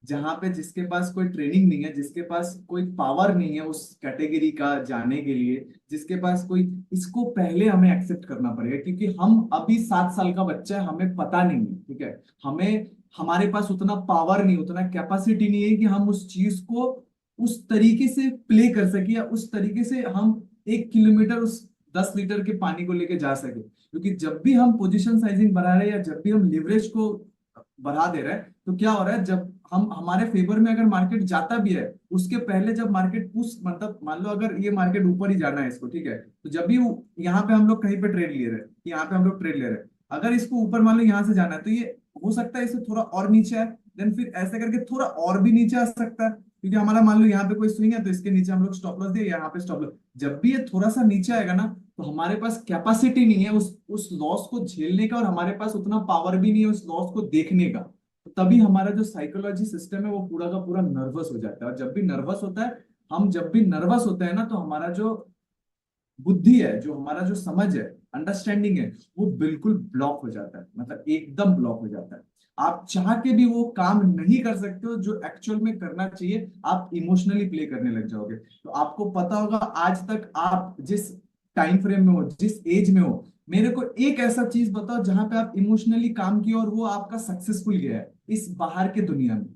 जहां पे जिसके पास कोई ट्रेनिंग नहीं है, जिसके पास कोई पावर नहीं है उस कैटेगरी का जाने के लिए, जिसके पास कोई, इसको पहले हमें एक्सेप्ट करना पड़ेगा, क्योंकि हम अभी 7 साल का बच्चा है, हमें पता नहीं है, ठीक है। हमें, हमारे पास उतना पावर नहीं, उतना कैपेसिटी नहीं है कि हम उस चीज को उस तरीके से प्ले कर सके, या उस तरीके से हम 1 किलोमीटर उस 10 लीटर के पानी को लेके जा सके। क्योंकि जब भी हम पोजीशन साइजिंग बढ़ा रहे हैं, या जब भी हम लिवरेज को बढ़ा दे रहे हैं, तो क्या हो रहा है, जब हम हमारे फेवर में अगर मार्केट जाता भी है, उसके पहले जब मार्केट पुश, मतलब मान लो अगर ये मार्केट ऊपर ही जाना है इसको, ठीक है, तो जब भी यहाँ पे हम लोग कहीं पे ट्रेड ले रहे हैं, यहाँ पे हम लोग ट्रेड ले रहे हैं, अगर इसको ऊपर मान लो यहाँ से जाना है, तो ये हो सकता है इसे थोड़ा और नीचे आए, देन फिर ऐसे करके थोड़ा और भी नीचे आ सकता है, क्योंकि हमारा मान लो यहाँ पे कोई स्विंग है, तो इसके नीचे हम लोग स्टॉप लॉस दिए, यहाँ पे स्टॉप लॉस। जब भी ये थोड़ा सा नीचे आएगा ना, तो हमारे पास कैपेसिटी नहीं है उस लॉस को झेलने का, और हमारे पास उतना पावर भी नहीं है उस लॉस को देखने का। तो तभी हमारा जो साइकोलॉजी सिस्टम है वो पूरा का पूरा नर्वस हो जाता है, और जब भी नर्वस होता है, हम जब भी नर्वस होते हैं ना, तो हमारा जो बुद्धि है, जो हमारा जो समझ है, अंडरस्टैंडिंग है, वो बिल्कुल ब्लॉक हो जाता है, मतलब एकदम ब्लॉक हो जाता है। आप चाह के भी वो काम नहीं कर सकते हो जो एक्चुअल में करना चाहिए, आप इमोशनली प्ले करने लग जाओगे। तो आपको पता होगा, आज तक आप जिस टाइम फ्रेम में हो, जिस एज में हो, मेरे को एक ऐसा चीज बताओ जहां पे आप इमोशनली काम किया और वो आपका सक्सेसफुल गया है इस बाहर के दुनिया में।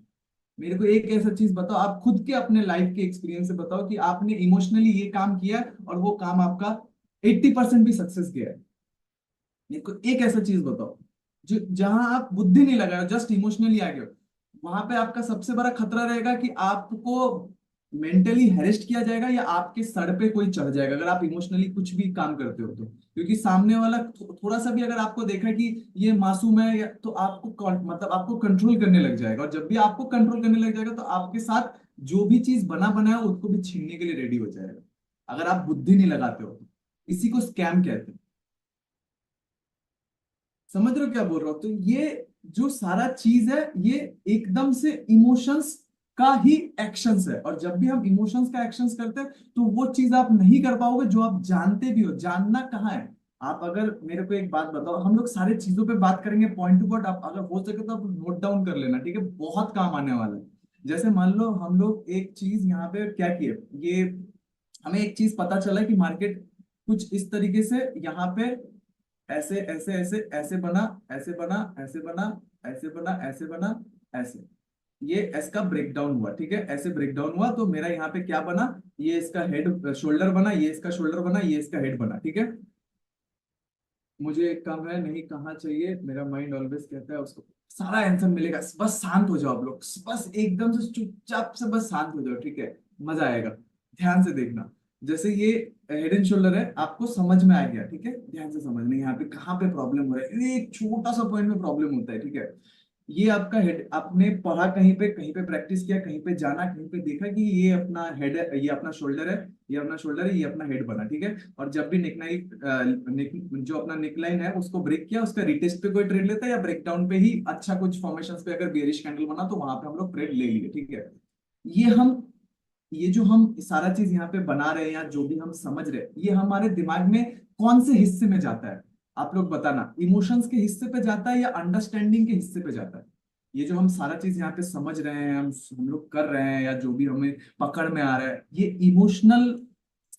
मेरे को एक ऐसा चीज बताओ, आप खुद के अपने लाइफ के एक्सपीरियंस से बताओ कि आपने इमोशनली ये काम किया और वो काम आपका 80% भी सक्सेस गया है। मेरे को एक ऐसा चीज बताओ जो जहां आप बुद्धि नहीं लगाए, जस्ट इमोशनली आ गए हो। वहां पे आपका सबसे बड़ा खतरा रहेगा कि आपको मेंटली हेरेस्ट किया जाएगा, या आपके सर पे कोई चढ़ जाएगा अगर आप इमोशनली कुछ भी काम करते हो तो। क्योंकि सामने वाला थोड़ा सा भी अगर आपको देखा कि ये मासूम है, तो आपको मतलब आपको कंट्रोल करने लग जाएगा, और जब भी आपको कंट्रोल करने लग जाएगा, तो आपके साथ जो भी चीज बना बनाया उसको भी छीनने के लिए रेडी हो जाएगा, अगर आप बुद्धि नहीं लगाते हो तो। इसी को स्कैम कहते हैं। समझ रहे हो क्या बोल रहा हूं? तो ये जो सारा चीज है, ये एकदम से इमोशंस का ही एक्शंस है, और जब भी हम इमोशंस का एक्शंस करते हैं, तो वो चीज आप नहीं कर पाओगे जो आप जानते भी हो। जानना कहाँ है? आप अगर मेरे को एक बात बताओ, हम लोग सारे चीजों पे बात करेंगे पॉइंट टू पॉइंट, आप अगर हो सके तो आप नोट डाउन कर लेना, ठीक है, बहुत काम आने वाला है। जैसे मान लो हम लोग एक चीज यहाँ पे क्या किए, ये हमें एक चीज पता चला कि मार्केट कुछ इस तरीके से यहाँ पे ऐसे ऐसे ऐसे ऐसे बना, ऐसे बना, ऐसे बना, ऐसे बना, ऐसे बना, ऐसे, ये एस का ब्रेकडाउन हुआ, ठीक है, ऐसे ब्रेकडाउन हुआ, तो मेरा यहाँ पे क्या बना, ये इसका हेड शोल्डर बना, ये इसका शोल्डर बना, ये इसका हेड बना, ठीक है। मुझे एक काम है, नहीं कहाँ चाहिए, मेरा माइंड ऑलवेज कहता है उसको सारा आंसर मिलेगा, बस शांत हो जाओ आप लोग, बस एकदम से चुपचाप से बस शांत हो जाओ, ठीक है, मजा आएगा। ध्यान से देखना। जैसे ये हेड एंड शोल्डर है, आपको समझ में आ गया, ठीक है, ध्यान से समझना यहाँ पे कहाँ पे प्रॉब्लम हो रहा है, ये एक छोटा सा पॉइंट में प्रॉब्लम होता है, ठीक है। ये आपका हेड, आपने पढ़ा कहीं पे प्रैक्टिस किया, कहीं पे जाना, कहीं पे देखा कि ये अपना हेड है, ये अपना शोल्डर है, ये अपना शोल्डर है, ये अपना हेड बना, ठीक है। और जब भी जो अपना नेकलाइन है उसको ब्रेक किया, उसका रिटेस्ट पे कोई ट्रेड लेता है, या ब्रेकडाउन पे ही अच्छा कुछ फॉर्मेशंस पे अगर बेरिश कैंडल बना, तो वहां पे हम लोग ट्रेड ले लिए, ठीक है। ये हम ये जो हम सारा चीज यहाँ पे बना रहे हैं, या जो भी हम समझ रहे हैं, ये हमारे दिमाग में कौन से हिस्से में जाता है? आप लोग बताना, इमोशंस के हिस्से पे जाता है या अंडरस्टैंडिंग के हिस्से पे जाता है? ये जो हम सारा चीज यहाँ पे समझ रहे हैं, हम लोग कर रहे हैं, या जो भी हमें पकड़ में आ रहा है, ये इमोशनल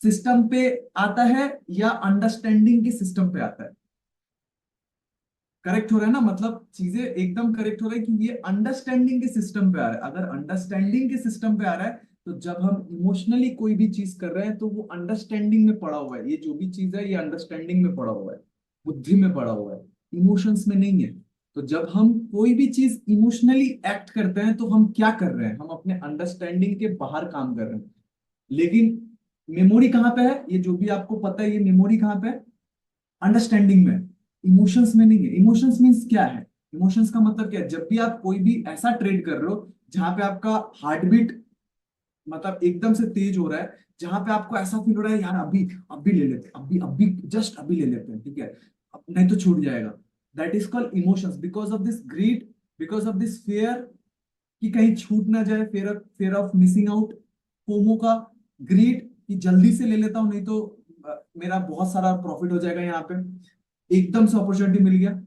सिस्टम पे आता है या अंडरस्टैंडिंग के सिस्टम पे आता है? करेक्ट हो रहा है ना, मतलब चीजें एकदम करेक्ट हो रहा है कि ये अंडरस्टैंडिंग के सिस्टम पे आ रहा है। अगर अंडरस्टैंडिंग के सिस्टम पे आ रहा है, तो जब हम इमोशनली कोई भी चीज कर रहे हैं, तो वो अंडरस्टैंडिंग में पड़ा हुआ है, ये जो भी चीज है ये अंडरस्टैंडिंग में पड़ा हुआ है, बुद्धि में पड़ा हुआ है, इमोशंस में नहीं है। तो जब हम कोई भी चीज इमोशनली एक्ट करते हैं, तो हम क्या कर रहे हैं? हम अपने अंडरस्टैंडिंग के बाहर काम कर रहे हैं। लेकिन मेमोरी कहाँ पे है? ये जो भी आपको पता है, ये मेमोरी कहाँ पे है? अंडरस्टैंडिंग में, इमोशंस में नहीं है। इमोशंस मीन्स क्या है? इमोशंस का मतलब क्या है? जब भी आप कोई भी ऐसा ट्रेड कर रहे हो जहां पे आपका हार्ट बीट मतलब एकदम से तेज हो रहा है, जहां पे आपको ऐसा फील हो रहा है, यार अभी अभी ले लेते हैं, अभी अभी जस्ट अभी ले लेते हैं, ठीक है, नहीं तो छूट जाएगा, that is called emotions. Because of this greed, because of this fear कि कहीं छूट ना जाए, fear of missing out, FOMO का ग्रीड कि जल्दी से ले लेता हूं, नहीं तो मेरा बहुत सारा प्रॉफिट हो जाएगा, यहाँ पे एकदम से अपॉर्चुनिटी मिल गया।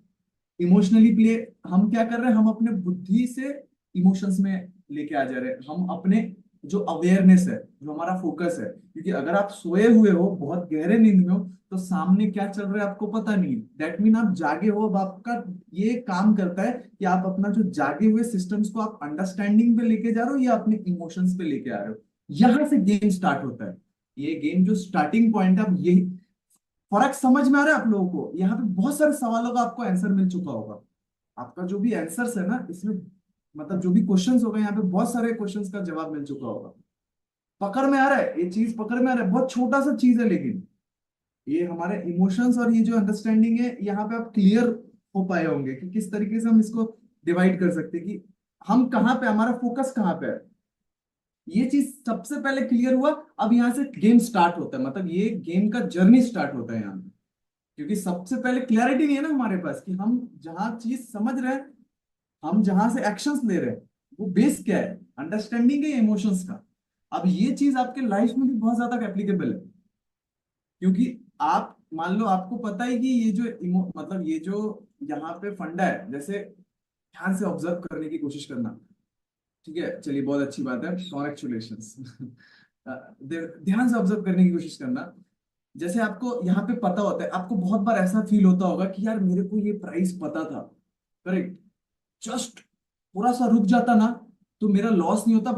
इमोशनली प्ले हम क्या कर रहे हैं? हम अपने बुद्धि से इमोशंस में लेके आ जा रहे हैं, हम अपने जो अवेयरनेस है, जो हमारा फोकस है, क्योंकि अगर आप सोए हुए हो, बहुत गहरे नींद में हो, तो सामने क्या चल रहा है आपको पता नहीं। दैट मीन आप जागे हो। अब आपका ये काम करता है कि आप अपना जो जागे हुए सिस्टम्स को आप अंडरस्टैंडिंग पे लेके जा रहे हो या अपने इमोशंस पे लेके आ रहे हो। यहां से गेम स्टार्ट होता है। ये गेम जो स्टार्टिंग पॉइंट है, अब यही फर्क समझ में आ रहा है आप लोगों को। यहाँ पे बहुत सारे सवालों का आपको आंसर मिल चुका होगा। आपका जो भी आंसर्स है ना इसमें, मतलब जो भी क्वेश्चंस हो गए यहाँ पे, बहुत सारे क्वेश्चंस का जवाब मिल चुका होगा। पकड़ में आ रहा है, ये चीज पकड़ में आ रहा है। बहुत छोटा सा चीज है, लेकिन ये हमारे इमोशंस और ये जो अंडरस्टैंडिंग है, यहाँ पे आप क्लियर हो पाए होंगे कि किस तरीके से हम इसको डिवाइड कर सकते हैं, कि हम कहाँ पे, हमारा फोकस कहाँ पे है। ये चीज सबसे पहले क्लियर हुआ। अब यहाँ से गेम स्टार्ट होता है, मतलब ये गेम का जर्नी स्टार्ट होता है यहाँ पे। क्योंकि सबसे पहले क्लैरिटी नहीं है ना हमारे पास कि हम जहाँ चीज समझ रहे हैं, हम जहां से एक्शंस ले रहे हैं, वो बेस क्या है, अंडरस्टैंडिंग है, इमोशंस का। अब ये चीज आपके लाइफ में भी बहुत ज्यादा एप्लीकेबल है। क्योंकि आप मान लो, आपको पता है कि ये जो मतलब ये जो यहाँ पे फंडा है, जैसे ध्यान से ऑब्जर्व करने की कोशिश करना। ठीक है, चलिए, बहुत अच्छी बात है, कॉन्ग्रेचुलेशंस। ध्यान से ऑब्जर्व करने की कोशिश करना। जैसे आपको यहाँ पे पता होता है, आपको बहुत बार ऐसा फील होता होगा कि यार मेरे को ये प्राइस पता था, करेक्ट, जस्ट थोड़ा सा रुक जाता ना तो मेरा लॉस नहीं होता।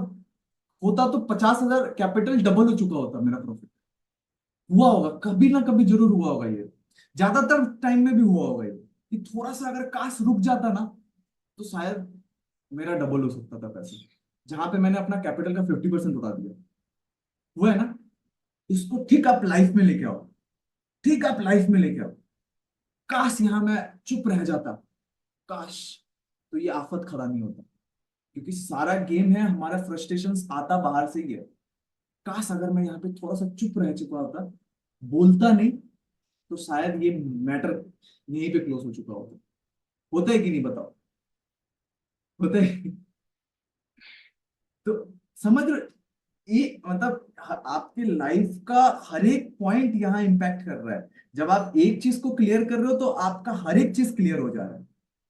होता तो 50,000 कैपिटल डबल हो चुका होता मेरा प्रॉफिट। हुआ होगा, कभी ना कभी जरूर हुआ होगा ये, ज्यादातर टाइम में भी हुआ होगा ये, कि थोड़ा सा अगर काश रुक जाता ना तो शायद मेरा डबल हो सकता था पैसे, जहां पे मैंने अपना कैपिटल का 50% उड़ा दिया। हुआ है ना। इसको ठीक आप लाइफ में लेके आओ, ठीक आप लाइफ में लेके आओ। काश यहां मैं चुप रह जाता, काश, तो ये आफत खड़ा नहीं होता। क्योंकि सारा गेम है, हमारा फ्रस्ट्रेशंस आता बाहर से ही है। काश अगर मैं यहाँ पे थोड़ा सा चुप रह चुका होता, बोलता नहीं, तो शायद ये मैटर यहीं पे क्लोज हो चुका होता। होता है कि नहीं, बताओ, होता है। तो समझ रहे, ये मतलब आपके लाइफ का हर एक पॉइंट यहाँ इंपैक्ट कर रहा है। जब आप एक चीज को क्लियर कर रहे हो तो आपका हर एक चीज क्लियर हो जा रहा है।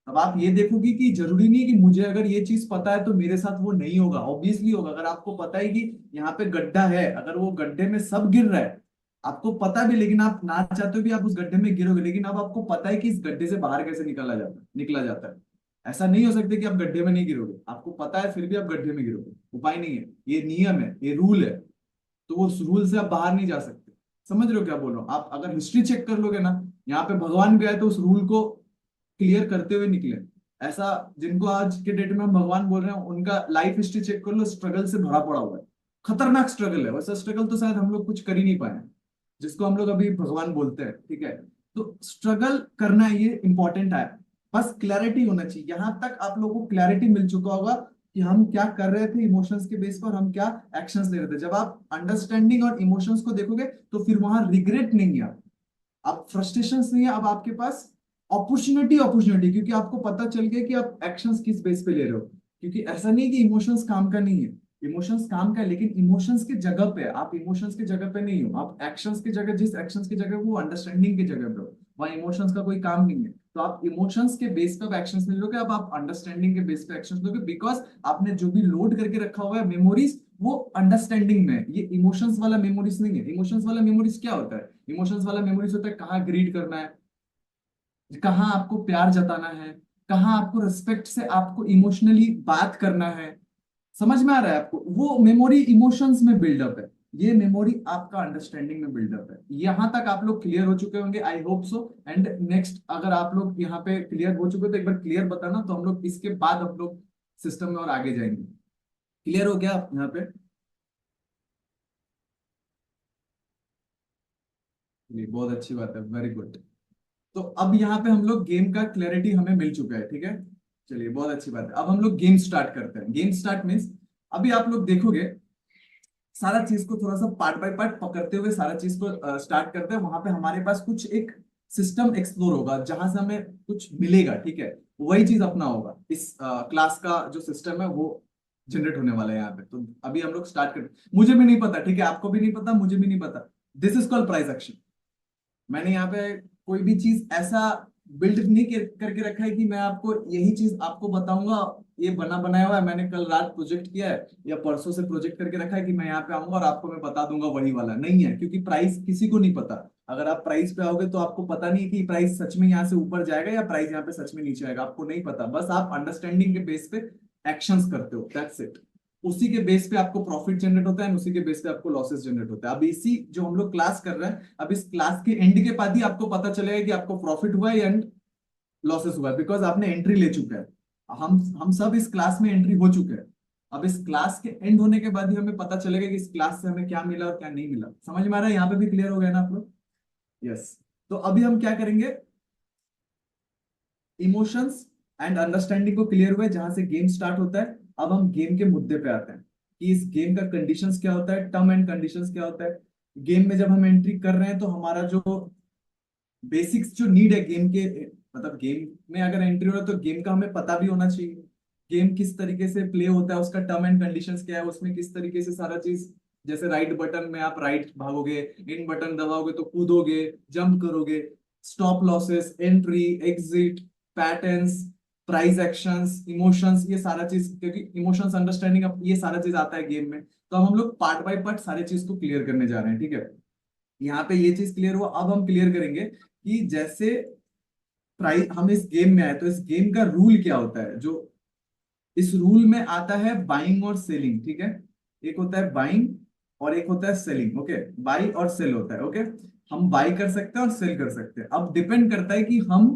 अब आप ये देखोगे कि जरूरी नहीं है कि मुझे अगर ये चीज पता है तो मेरे साथ वो नहीं होगा, ऑब्वियसली होगा। अगर आपको पता है कि यहाँ पे गड्ढा है, अगर वो गड्ढे में सब गिर रहा है, आपको पता भी, लेकिन आप ना चाहते हो भी आप उस गड्ढे में गिरोगे, लेकिन अब आपको पता है कि इस गड्ढे से बाहर कैसे निकला जाता है। ऐसा नहीं हो सकता कि आप गड्ढे में नहीं गिरोगे, आपको पता है फिर भी आप गड्ढे में गिरोगे। उपाय नहीं है, ये नियम है, ये रूल है। तो वो रूल से आप बाहर नहीं जा सकते। समझ रहे हो क्या बोल रहा हूँ। आप अगर हिस्ट्री चेक कर लोगे ना, यहाँ पे भगवान भी आए तो उस रूल को क्लियर करते हुए निकले। ऐसा जिनको आज के डेट में हम भगवान बोल रहे हैं, उनका लाइफ हिस्ट्री चेक कर लो, स्ट्रगल से भरा पड़ा हुआ है। खतरनाक स्ट्रगल है। वैसा स्ट्रगल तो शायद हम लोग कुछ कर ही नहीं पाए, जिसको हम लोग अभी भगवान बोलते हैं। ठीक है, तो स्ट्रगल करना ये इंपॉर्टेंट है। बस क्लैरिटी होना चाहिए। यहां तक आप लोगों को क्लैरिटी मिल चुका होगा कि हम क्या कर रहे थे इमोशंस के बेस पर, हम क्या एक्शंस ले रहे थे। जब आप अंडरस्टैंडिंग और इमोशंस को देखोगे तो फिर वहां रिग्रेट नहीं है, आप फ्रस्ट्रेशन नहीं है, अब आपके पास अपॉर्चुनिटी, क्योंकि आपको पता चल गया कि आप एक्शंस किस बेस पे ले रहे हो। क्योंकि ऐसा नहीं कि इमोशंस काम का नहीं है, इमोशंस काम का है, लेकिन इमोशंस की जगह पे आप इमोशंस की जगह पे नहीं हो, आप एक्शंस की जगह, जिस एक्शंस की जगह वो अंडरस्टैंडिंग की जगह पे हो, वहाँ इमोशंस का कोई काम नहीं है। तो आप इमोशंस के बेस पे एक्शंस नहीं लोगे, अब आप अंडरस्टैंडिंग के बेस पे एक्शंस लोगे, बिकॉज आपने जो भी लोड करके रखा हुआ है मेमोरीज, वो अंडरस्टैंडिंग में है। ये इमोशंस वाला मेमोरीज नहीं है। इमोशंस वाला मेमोरीज क्या होता है, इमोशंस वाला मेमोरीज होता है कहाँ ग्रीड करना है, कहाँ आपको प्यार जताना है, कहाँ आपको रिस्पेक्ट से आपको इमोशनली बात करना है। समझ में आ रहा है आपको। वो मेमोरी इमोशंस में बिल्डअप है, ये मेमोरी आपका अंडरस्टैंडिंग में बिल्डअप है। यहां तक आप लोग क्लियर हो चुके होंगे, I hope so. And next, अगर आप लोग यहाँ पे क्लियर हो चुके तो एक बार क्लियर बताना, तो हम लोग इसके बाद हम लोग सिस्टम में और आगे जाएंगे। क्लियर हो गया आप यहाँ पे? ये बहुत अच्छी बात है, वेरी गुड। तो अब यहाँ पे हम लोग गेम का क्लैरिटी हमें मिल चुका है। ठीक है, चलिए, बहुत अच्छी बात है। अब हम लोग गेम स्टार्ट करते हैं। गेम स्टार्ट मीन्स, अभी आप लोग देखोगे सारा चीज को थोड़ा सा पार्ट बाय पार्ट पकड़ते हुए सारा चीज को स्टार्ट करते हैं। वहां पे हमारे पास कुछ एक सिस्टम एक्सप्लोर होगा, जहां से हमें कुछ मिलेगा। ठीक है, वही चीज अपना होगा। इस क्लास का जो सिस्टम है वो जनरेट होने वाला है यहाँ पे। तो अभी हम लोग स्टार्ट करते, मुझे भी नहीं पता, ठीक है, आपको भी नहीं पता, मुझे भी नहीं पता। This is called price action. मैंने यहाँ पे कोई भी चीज ऐसा बिल्ड नहीं करके रखा है कि मैं आपको यही चीज आपको बताऊंगा, ये बना बनाया हुआ है, मैंने कल रात प्रोजेक्ट किया है या परसों से प्रोजेक्ट करके रखा है कि मैं यहाँ पे आऊंगा और आपको मैं बता दूंगा वही वाला, नहीं है। क्योंकि प्राइस किसी को नहीं पता। अगर आप प्राइस पे आओगे तो आपको पता नहीं है कि प्राइस सच में यहाँ से ऊपर जाएगा या प्राइस यहाँ पे सच में नीचे आएगा, आपको नहीं पता। बस आप अंडरस्टैंडिंग के बेस पे एक्शंस करते हो, दैट्स इट। उसी के बेस पे आपको प्रॉफिट जनरेट होता है, उसी के बेस पे आपको लॉसेस जनरेट होता है। अब इसी जो हम लोग क्लास कर रहे हैं, अब इस क्लास के एंड के बाद ही आपको पता चलेगा कि आपको प्रॉफिट हुआ है या लॉसेस हुआ है, बिकॉज आपने एंट्री ले चुका है। हम सब इस क्लास में एंट्री हो चुके हैं। अब इस क्लास के एंड होने के बाद ही हमें पता चलेगा कि इस क्लास से हमें क्या मिला और क्या नहीं मिला। समझ में आ रहा है? यहाँ पे भी क्लियर हो गया ना आप लोग? यस। तो अभी हम क्या करेंगे, इमोशंस एंड अंडरस्टैंडिंग को क्लियर हुए जहां से गेम स्टार्ट होता है। अब हम गेम के मुद्दे पे आते हैं कि इस गेम का कंडीशंस क्या होता है, टर्म एंड कंडीशंस क्या होता है। गेम में जब हम एंट्री कर रहे हैं तो हमारा जो बेसिक्स जो नीड है गेम के, मतलब गेम में अगर एंट्री हो रहा है तो गेम का हमें पता भी होना चाहिए। गेम किस तरीके से प्ले होता है, उसका टर्म एंड कंडीशंस क्या है, उसमें किस तरीके से सारा चीज, जैसे राइट बटन में आप राइट भागोगे, इन बटन दबाओगे तो कूदोगे, जंप करोगे, stop losses, entry, exit, patterns, price actions, emotions, ये सारा चीज, क्योंकि इमोशंस अंडरस्टैंडिंग ये सारा चीज आता है गेम में। तो अब हम लोग पार्ट बाय पार्ट सारे चीज को क्लियर करने जा रहे हैं, ठीक है। यहाँ पे ये चीज क्लियर हुआ। अब हम क्लियर करेंगे कि जैसे प्राइस, हम इस गेम में आए तो इस गेम का रूल क्या होता है। जो इस रूल में आता है बाइंग और सेलिंग, ठीक है। एक होता है बाइंग और एक होता है सेलिंग, ओके। बाई और सेल होता है, ओके। हम बाई कर सकते हैं और सेल कर सकते हैं। अब डिपेंड करता है कि हम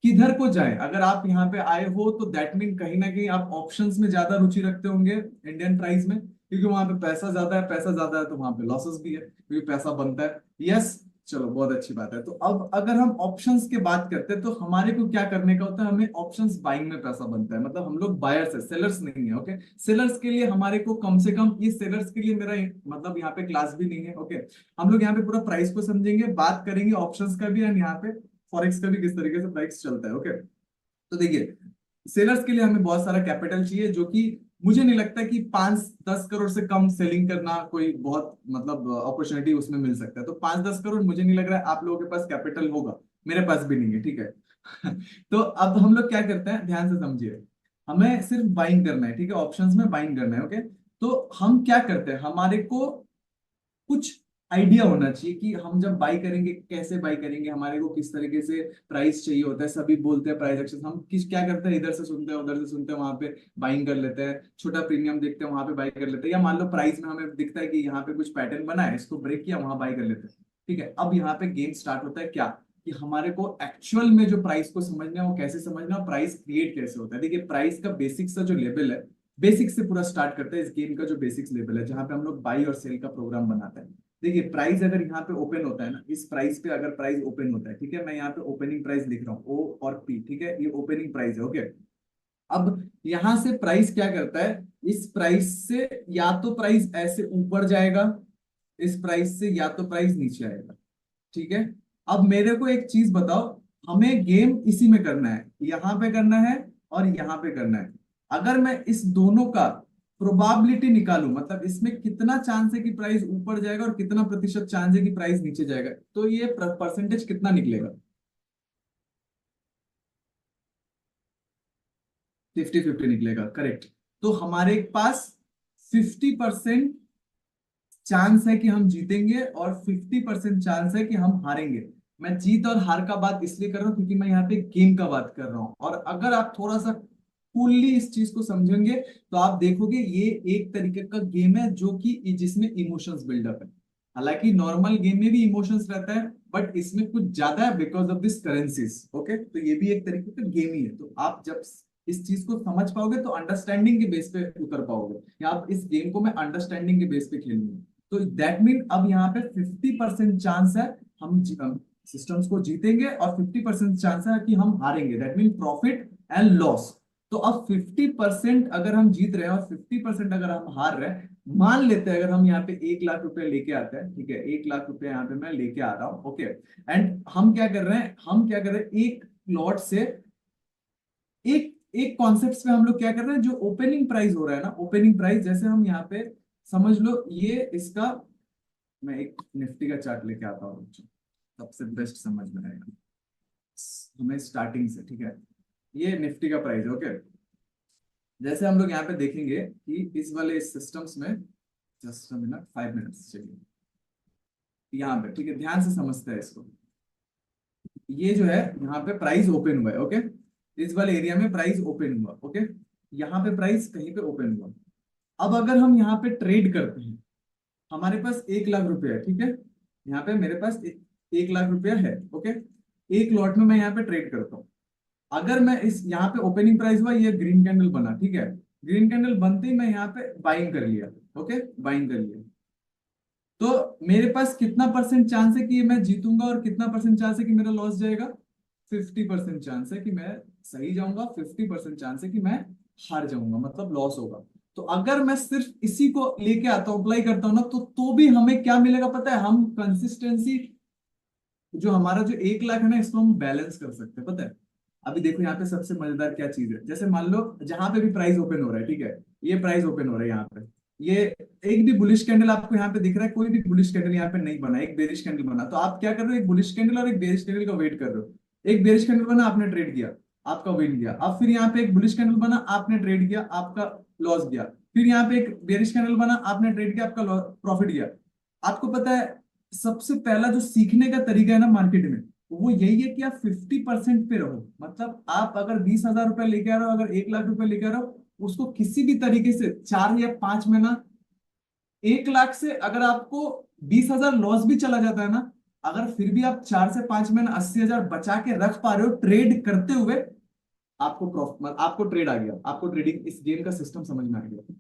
किधर को जाएं। अगर आप यहाँ पे आए हो तो दैट मीन कहीं ना कहीं आप ऑप्शंस में ज्यादा रुचि रखते होंगे इंडियन प्राइस में, क्योंकि वहां पे पैसा ज्यादा है। पैसा ज्यादा है तो वहां पे लॉसेस भी है, क्योंकि पैसा बनता है। यस, चलो बहुत अच्छी बात है। तो अब अगर हम ऑप्शंस की बात करते हैं तो हमारे को क्या करने का होता है, हमें ऑप्शंस बाइंग में पैसा बनता है। मतलब हम लोग बायर्स है, सेलर्स नहीं है, ओके। सेलर्स के लिए हमारे को कम से कम, ये सेलर्स के लिए मेरा मतलब यहाँ पे क्लास भी नहीं है, ओके। हम लोग यहाँ पे पूरा प्राइस को समझेंगे, बात करेंगे ऑप्शंस का भी, एंड यहाँ पे फॉरेक्स का भी किस तरीके से प्राइस चलता है, ओके। तो देखिए, सेलर्स के लिए हमें बहुत सारा कैपिटल चाहिए, जो कि मुझे नहीं लगता कि 5-10 करोड़ से कम सेलिंग करना कोई बहुत मतलब अपॉर्चुनिटी उसमें मिल सकता है। तो 5-10 करोड़ मुझे नहीं लग रहा है आप लोगों के पास कैपिटल होगा, मेरे पास भी नहीं है, ठीक है। तो अब हम लोग क्या करते हैं, ध्यान से समझिए। हमें सिर्फ बाइंग करना है, ठीक है, ऑप्शंस में बाइंग करना है, ओके। तो हम क्या करते हैं, हमारे को कुछ आइडिया होना चाहिए कि हम जब बाई करेंगे कैसे बाई करेंगे, हमारे को किस तरीके से प्राइस चाहिए होता है। सभी बोलते हैं प्राइस एक्शन, हम किस क्या करते हैं, इधर से सुनते हैं उधर से सुनते हैं, वहां पे बाइंग कर लेते हैं। छोटा प्रीमियम देखते हैं वहां पे बाई कर लेते हैं, या मान लो प्राइस में हमें दिखता है कि यहाँ पे कुछ पैटर्न बना है, इसको ब्रेक किया, वहां बाई कर लेते हैं, ठीक है। अब यहाँ पे गेम स्टार्ट होता है क्या, कि हमारे को एक्चुअल में जो प्राइस को समझना है वो कैसे समझना है, प्राइस क्रिएट कैसे होता है। देखिए, प्राइस का बेसिक्स का जो लेवल है, बेसिक से पूरा स्टार्ट करते हैं। इस गेम का जो बेसिक्स लेवल है, जहां पे हम लोग बाई और सेल का प्रोग्राम बनाते हैं। देखिए, प्राइस अगर यहाँ पे ओपन होता है ना, इस प्राइस पे अगर प्राइस ओपन होता है, ठीक है, मैं यहाँ पे ओपनिंग प्राइस लिख रहा हूँ, ओ और पी, ठीक है, ये ओपनिंग प्राइस है, ओके। अब यहाँ से प्राइस क्या करता है, इस प्राइस से या तो प्राइस ऐसे ऊपर जाएगा, इस प्राइस से या तो प्राइस नीचे आएगा, ठीक है। अब मेरे को एक चीज बताओ, हमें गेम इसी में करना है, यहाँ पे करना है और यहाँ पे करना है। अगर मैं इस दोनों का प्रोबेबिलिटी निकालूं, मतलब इसमें कितना चांस है कि प्राइस ऊपर जाएगा और कितना प्रतिशत चांस है कि प्राइस नीचे जाएगा, तो ये परसेंटेज कितना निकलेगा, 50-50 निकलेगा, करेक्ट। तो हमारे पास 50% चांस है कि हम जीतेंगे और 50% चांस है कि हम हारेंगे। मैं जीत और हार का बात इसलिए कर रहा हूं क्योंकि मैं यहाँ पे गेम का बात कर रहा हूँ। और अगर आप थोड़ा सा फुल्ली इस चीज को समझेंगे तो आप देखोगे ये एक तरीके का गेम है जो कि जिसमें इमोशंस बिल्डअप है। हालांकि नॉर्मल गेम में भी इमोशंस रहता है, बट इसमें कुछ ज्यादा है because of this currencies, okay. तो ये भी एक तरीके का गेम ही है। तो आप जब इस चीज को समझ पाओगे तो अंडरस्टैंडिंग के बेस पे उतर पाओगे, या आप इस गेम को मैं अंडरस्टैंडिंग के बेस पे खेलूंगा। तो दैट मीन अब यहाँ पे 50% चांस है हम सिस्टम्स को जीतेंगे और 50% चांस है कि हम हारेंगे, that mean profit and loss. तो अब 50% अगर हम जीत रहे हैं और 50% अगर हम हार रहे हैं, मान लेते हैं अगर हम यहाँ पे 1 लाख रुपए लेके आते हैं, ठीक है, 1 लाख रुपए यहाँ पे मैं लेके आ रहा हूँ, ओके। एंड हम क्या कर रहे हैं, एक लॉट से एक एक कॉन्सेप्ट पे हम लोग क्या कर रहे हैं, जो ओपनिंग प्राइस हो रहा है ना, ओपनिंग प्राइस, जैसे हम यहाँ पे समझ लो ये इसका, मैं एक निफ्टी का चार्ट लेके आता हूँ, सबसे बेस्ट समझ में आएगा। हमें स्टार्टिंग से, ठीक है। ये निफ्टी का प्राइस है, ओके। जैसे हम लोग यहाँ पे देखेंगे कि इस वाले सिस्टम्स में, जस्ट मिनट, 5 मिनट्स, चलिए यहाँ पे, ठीक है, ध्यान से समझते हैं इसको। ये जो है यहाँ पे प्राइस ओपन हुआ है, ओके। इस वाले एरिया में प्राइस ओपन हुआ, ओके। यहाँ पे प्राइस कहीं पे ओपन हुआ। अब अगर हम यहाँ पे ट्रेड करते हैं, हमारे पास 1 लाख रुपया है, ठीक है। यहाँ पे मेरे पास 1 लाख रुपया है, ओके। एक लॉट में मैं यहाँ पे ट्रेड करता हूँ। अगर मैं इस यहाँ पे ओपनिंग प्राइस हुआ, ये ग्रीन कैंडल बना, ठीक है। ग्रीन कैंडल बनते ही मैं यहाँ पे बाइंग कर लिया, ओके, बाइंग कर लिया। तो मेरे पास कितना परसेंट चांस है कि मैं जीतूंगा और कितना परसेंट चांस है कि मेरा लॉस जाएगा? 50% चांस है कि मैं सही जाऊंगा, 50% चांस है कि मैं हार जाऊंगा, मतलब लॉस होगा। तो अगर मैं सिर्फ इसी को लेके आता हूं, अप्लाई करता हूं ना, तो भी हमें क्या मिलेगा पता है? हम कंसिस्टेंसी, जो हमारा जो 1 लाख है ना, इसको हम बैलेंस कर सकते हैं, पता है। अभी देखो यहाँ पे सबसे मजेदार क्या चीज है, जैसे मान लो जहां पे भी प्राइस ओपन हो रहा है, ठीक है, ये प्राइस ओपन हो रहा है यहाँ पे, ये एक भी बुलिश कैंडल आपको यहाँ पे दिख रहा है? कोई भी बुलिश कैंडल यहाँ पे नहीं बना, एक बेरिश कैंडल बना। तो आप क्या कर रहे हो? एक बुलिश कैंडल और एक बेरिश कैंडल का वेट कर रहे हो। एक बेरिश कैंडल बना, आपने ट्रेड किया, आपका विन गया। अब फिर यहाँ पे एक बुलिश कैंडल बना, आपने ट्रेड किया, आपका लॉस गया। फिर यहाँ पे एक बेरिश कैंडल बना, आपने ट्रेड किया, आपका प्रॉफिट गया। आपको पता है सबसे पहला जो सीखने का तरीका है ना मार्केट में, वो यही है कि आप 50% पे रहो। मतलब आप अगर 20,000 रुपए लेके आ रहे हो, अगर 1 लाख रुपए लेके आ रहे हो, उसको किसी भी तरीके से 4 या 5 महीना, 1 लाख से अगर आपको 20,000 लॉस भी चला जाता है ना, अगर फिर भी आप 4 से 5 महीना 80,000 बचा के रख पा रहे हो ट्रेड करते हुए, आपको प्रॉफिट, आपको ट्रेड आ गया, आपको ट्रेडिंग, इस गेम का सिस्टम समझ में आ गया।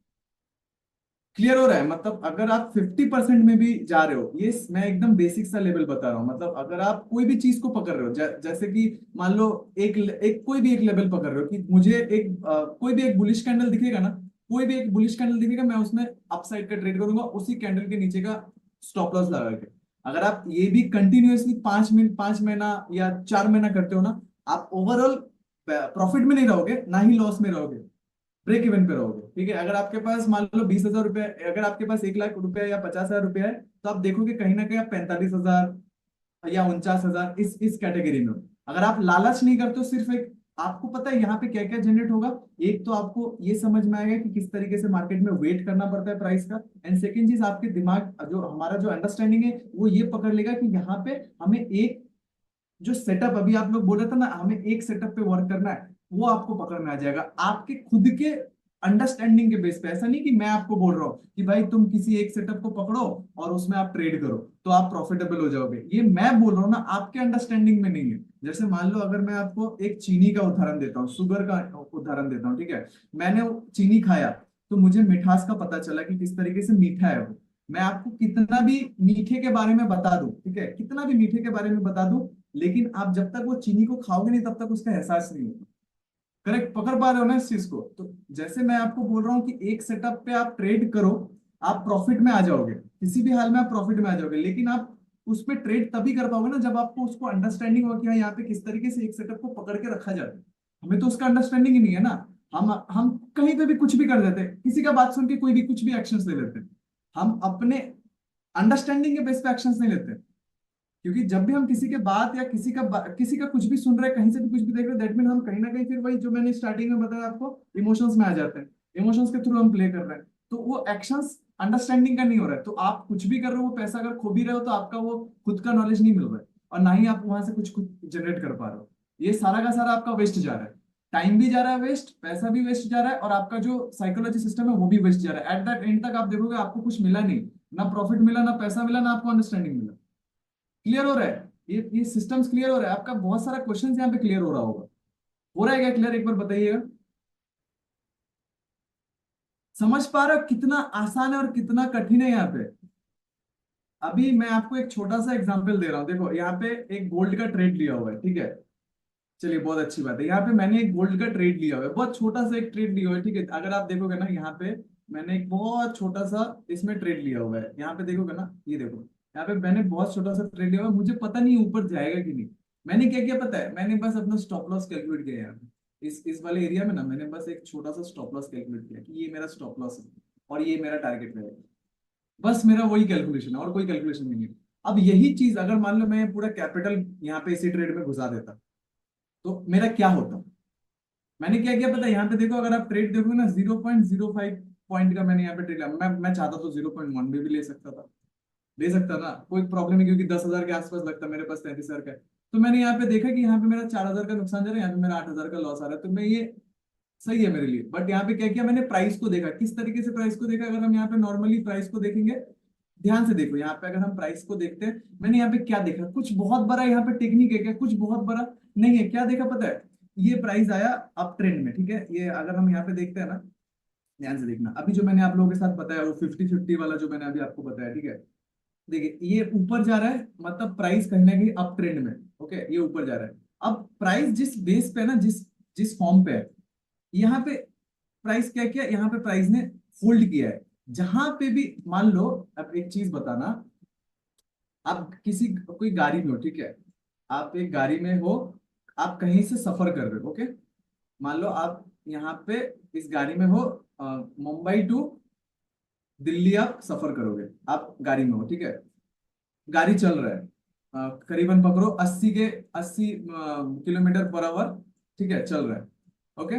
क्लियर हो रहा है? मतलब अगर आप 50% में भी जा रहे हो, ये मैं एकदम बेसिक सा लेवल बता रहा हूँ। मतलब अगर आप कोई भी चीज को पकड़ रहे हो, जैसे कि मान लो एक कोई भी एक लेवल पकड़ रहे हो कि मुझे कोई भी एक बुलिश कैंडल दिखेगा ना, कोई भी एक बुलिश कैंडल दिखेगा, मैं उसमें अपसाइड का ट्रेड करूंगा, उसी कैंडल के नीचे का स्टॉप लॉस लगा के। अगर आप ये भी कंटिन्यूअसली 5 मिनट, 5 महीना या 4 महीना करते हो ना, आप ओवरऑल प्रॉफिट में नहीं रहोगे, ना ही लॉस में रहोगे, ब्रेक इवन पे रहोगे, ठीक है। अगर आपके पास मान लो 20,000 रुपए, अगर आपके पास 1 लाख रुपए या 50,000 रुपए है, तो आप देखोगे कहीं ना कहीं आप 45,000 या 49,000 इस कैटेगरी में हो। अगर आप लालच नहीं करते हो, सिर्फ एक, आपको पता है यहाँ पे क्या क्या जनरेट होगा। एक तो आपको ये समझ में आएगा कि किस तरीके से मार्केट में वेट करना पड़ता है प्राइस का। एंड सेकेंड चीज, आपके दिमाग, जो हमारा जो अंडरस्टैंडिंग है, वो ये पकड़ लेगा कि यहाँ पे हमें एक जो सेटअप, अभी आप लोग बोल रहे थे ना, हमें एक सेटअप पे वर्क करना है, वो आपको पकड़ में आ जाएगा आपके खुद के अंडरस्टैंडिंग के बेस पे। ऐसा नहीं कि मैं आपको बोल रहा हूँ कि भाई तुम किसी एक सेटअप को पकड़ो और उसमें आप ट्रेड करो तो आप प्रॉफिटेबल हो जाओगे। ये मैं बोल रहा हूँ ना, आपके अंडरस्टैंडिंग में नहीं है। जैसे मान लो अगर मैं आपको एक चीनी का उदाहरण देता हूँ, शुगर का उदाहरण देता हूँ, ठीक है। मैंने वो चीनी खाया तो मुझे मिठास का पता चला कि किस तरीके से मीठा है वो। मैं आपको कितना भी मीठे के बारे में बता दूं, ठीक है, कितना भी मीठे के बारे में बता दूं, लेकिन आप जब तक वो चीनी को खाओगे नहीं, तब तक उसका एहसास नहीं होगा। करेक्ट? पकड़ पा रहे हो ना इस चीज को? तो जैसे मैं आपको बोल रहा हूँ कि एक सेटअप पे आप ट्रेड करो, आप प्रॉफिट में आ जाओगे, किसी भी हाल में आप प्रॉफिट में आ जाओगे। लेकिन आप उस पर ट्रेड तभी कर पाओगे ना, जब आपको उसको अंडरस्टैंडिंग हो कि हाँ, यहाँ पे किस तरीके से एक सेटअप को पकड़ के रखा जाता है। हमें तो उसका अंडरस्टैंडिंग ही नहीं है ना। हम कहीं पे भी कुछ भी कर देते हैं, किसी का बात सुन के कोई भी कुछ भी एक्शन ले लेते हैं। हम अपने अंडरस्टैंडिंग के बेस पे एक्शंस नहीं लेते, क्योंकि जब भी हम किसी के बात या किसी का कुछ भी सुन रहे हैं, कहीं से भी कुछ भी देख रहे हैं, दैट मीन हम कहीं ना कहीं फिर वही जो मैंने स्टार्टिंग में बताया आपको, इमोशंस में आ जाते हैं। इमोशंस के थ्रू हम प्ले कर रहे हैं, तो वो एक्शंस अंडरस्टैंडिंग का नहीं हो रहा है। तो आप कुछ भी कर रहे हो, वो पैसा अगर खो भी रहे हो, तो आपका वो खुद का नॉलेज नहीं मिल रहा है, और ना ही आप वहां से कुछ खुद जनरेट कर पा रहे हो। ये सारा का सारा आपका वेस्ट जा रहा है, टाइम भी जा रहा है वेस्ट, पैसा भी वेस्ट जा रहा है, और आपका जो साइकोलॉजी सिस्टम है वो भी वेस्ट जा रहा है। एट दैट एंड तक आप देखोगे आपको कुछ मिला नहीं, ना प्रॉफिट मिला, ना पैसा मिला, ना आपको अंडरस्टैंडिंग मिला। क्लियर हो रहा है? ये सिस्टम्स क्लियर हो रहा है? आपका बहुत सारा क्वेश्चन यहाँ पे क्लियर हो रहा होगा। हो रहा है क्या क्लियर? एक बार बताइएगा। समझ पा रहे हो कितना आसान है और कितना कठिन है यहाँ पे? अभी मैं आपको एक छोटा सा एग्जांपल दे रहा हूँ। देखो यहाँ पे एक गोल्ड का ट्रेड लिया हुआ है, ठीक है। चलिए, बहुत अच्छी बात है। यहाँ पे मैंने एक गोल्ड का ट्रेड लिया हुआ है, बहुत छोटा सा एक ट्रेड लिया हुआ है, ठीक है। अगर आप देखोगे ना, यहाँ पे मैंने एक बहुत छोटा सा इसमें ट्रेड लिया हुआ है। यहाँ पे देखोगे ना, ये देखो, यहाँ पे मैंने बहुत छोटा सा ट्रेड लिया हुआ है। मुझे पता नहीं ऊपर जाएगा कि नहीं। मैंने क्या किया पता है? मैंने बस अपना स्टॉप लॉस कैलकुलेट किया यहाँ पे, इस वाले एरिया में ना, मैंने बस एक छोटा सा स्टॉप लॉस कैलकुलेट किया कि ये मेरा स्टॉप लॉस है और ये मेरा टारगेट रहेगा। बस मेरा वही कैलकुलेशन है और कोई कैलकुलेशन नहीं है। अब यही चीज अगर मान लो मैं पूरा कैपिटल यहाँ पे इसी ट्रेड में घुसा देता, तो मेरा क्या होता, मैंने क्या किया पता है, यहाँ पे देखो अगर आप ट्रेड देखोगे ना 0.05 पॉइंट का मैंने यहाँ पे ट्रेड लिया। मैं चाहता तो 0.1 में भी ले सकता था, ले सकता ना, कोई प्रॉब्लम नहीं, क्योंकि 10,000 के आसपास लगता है, मेरे पास 33,000 का है। तो मैंने यहाँ पे देखा कि यहाँ पे मेरा 4,000 का नुकसान जा रहा है, यहाँ पे मेरा 8,000 का लॉस आ रहा है, तो मैं ये सही है मेरे लिए। बट यहाँ पे क्या किया मैंने, प्राइस को देखा, किस तरीके से प्राइस को देखा, अगर हम यहाँ पे नॉर्मली प्राइस को देखेंगे, ध्यान से देखो यहाँ पे अगर हम प्राइस को देखते हैं, मैंने यहाँ पे क्या देखा, कुछ बहुत बड़ा यहाँ पे टेक्निक है क्या, कुछ बहुत बड़ा नहीं है, क्या देखा पता है, ये प्राइस आया अप ट्रेंड में, ठीक है, ये अगर हम यहाँ पे देखते हैं ना, ध्यान से देखना, अभी जो मैंने आप लोगों के साथ बताया वो 50-50 वाला जो मैंने अभी आपको बताया, ठीक है, देखिए ये ऊपर जा रहा है, मतलब प्राइस कहीं ना कहीं अप ट्रेंड में, ओके, ये ऊपर जा रहा है। अब प्राइस जिस बेस पे ना, जिस जिस फॉर्म पे है, यहाँ पे प्राइस क्या किया, यहाँ पे प्राइस ने होल्ड किया है। जहां पे भी मान लो, अब एक चीज बताना, आप किसी कोई गाड़ी में हो, ठीक है, आप एक गाड़ी में हो, आप कहीं से सफर कर रहे हो, ओके, मान लो आप यहाँ पे इस गाड़ी में हो, मुंबई टू दिल्ली आप सफर करोगे, आप गाड़ी में हो, ठीक है, गाड़ी चल रहा है, करीबन पकड़ो 80 किलोमीटर पर आवर, ठीक है, चल रहा है, ओके।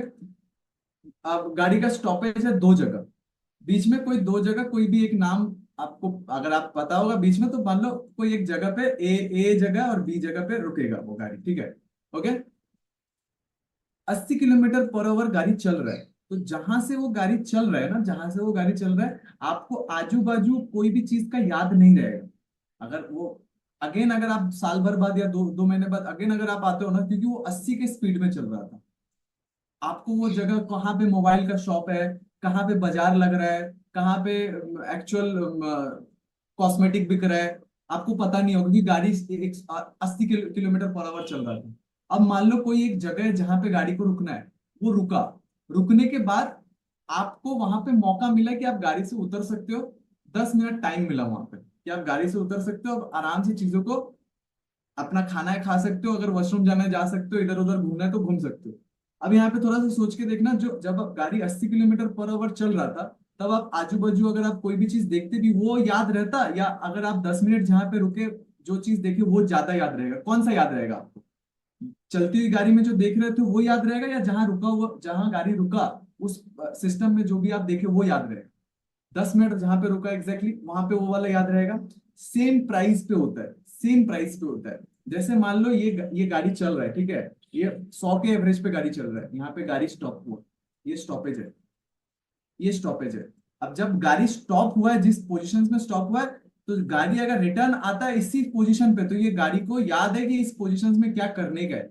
अब गाड़ी का स्टॉपेज है दो जगह, बीच में कोई दो जगह, कोई भी एक नाम आपको अगर आप पता होगा बीच में, तो मान लो कोई एक जगह पे ए जगह और बी जगह पे रुकेगा वो गाड़ी, ठीक है, ओके। 80 किलोमीटर पर आवर गाड़ी चल रहा है, तो जहां से वो गाड़ी चल रहा है ना, जहां से वो गाड़ी चल रहा है, आपको आजू बाजू कोई भी चीज का याद नहीं रहेगा। अगर वो अगेन, अगर आप साल भर बाद या दो महीने बाद अगेन अगर आप आते हो ना, क्योंकि वो 80 के स्पीड में चल रहा था, आपको वो जगह कहाँ पे मोबाइल का शॉप है, कहाँ पे बाजार लग रहा है, कहाँ पे एक्चुअल कॉस्मेटिक बिक रहा है, आपको पता नहीं होगा, क्योंकि गाड़ी 80 किलोमीटर पर आवर चल रहा था। अब मान लो कोई एक जगह है जहां पे गाड़ी को रुकना है, वो रुका, रुकने के बाद आपको वहां पे मौका मिला कि आप गाड़ी से उतर सकते हो, 10 मिनट टाइम मिला वहां पे कि आप गाड़ी से उतर सकते हो, आराम से चीजों को, अपना खाना है खा सकते हो, अगर वॉशरूम जाना है जा सकते हो, इधर उधर घूमना है तो घूम सकते हो। अब यहाँ पे थोड़ा सा सोच के देखना, जो जब आप गाड़ी 80 किलोमीटर पर आवर चल रहा था, तब आप आजू बाजू अगर आप कोई भी चीज देखते भी, वो याद रहता, या अगर आप 10 मिनट जहां पे रुके जो चीज देखे वो ज्यादा याद रहेगा, कौन सा याद रहेगा आपको, चलती हुई गाड़ी में जो देख रहे थे वो याद रहेगा, या जहां रुका हुआ, जहां गाड़ी रुका उस सिस्टम में जो भी आप देखे वो याद रहेगा, 10 मिनट जहां पे रुका एग्जैक्टली वहां पे वो वाला याद रहेगा। सेम प्राइस पे होता है, सेम प्राइस पे होता है। जैसे मान लो ये गाड़ी चल रहा है, ठीक है, ये 100 के एवरेज पे गाड़ी चल रहा है, यहाँ पे गाड़ी स्टॉप हुआ, ये स्टॉपेज है, ये स्टॉपेज है। अब जब गाड़ी स्टॉप हुआ है, जिस पोजीशन में स्टॉप हुआ है, तो गाड़ी अगर रिटर्न आता है इसी पोजीशन पे, तो ये गाड़ी को याद है कि इस पोजीशन में क्या करने का है,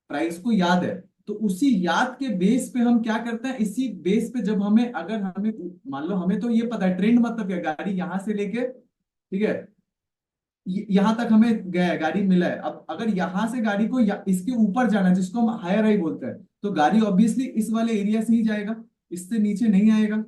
प्राइस को याद है। तो उसी याद के बेस पे हम क्या करते हैं, इसी बेस पे जब हमें, अगर हमें मान लो हमें तो ये पता है ट्रेंड मतलब क्या, गाड़ी यहां से लेके, ठीक है, यहां तक हमें गया है, गाड़ी मिला है। अब अगर यहां से गाड़ी को इसके ऊपर जाना है, जिसको हम हायर हाई बोलते हैं, तो गाड़ी ऑब्वियसली इस वाले एरिया से ही जाएगा, इससे नीचे नहीं आएगा।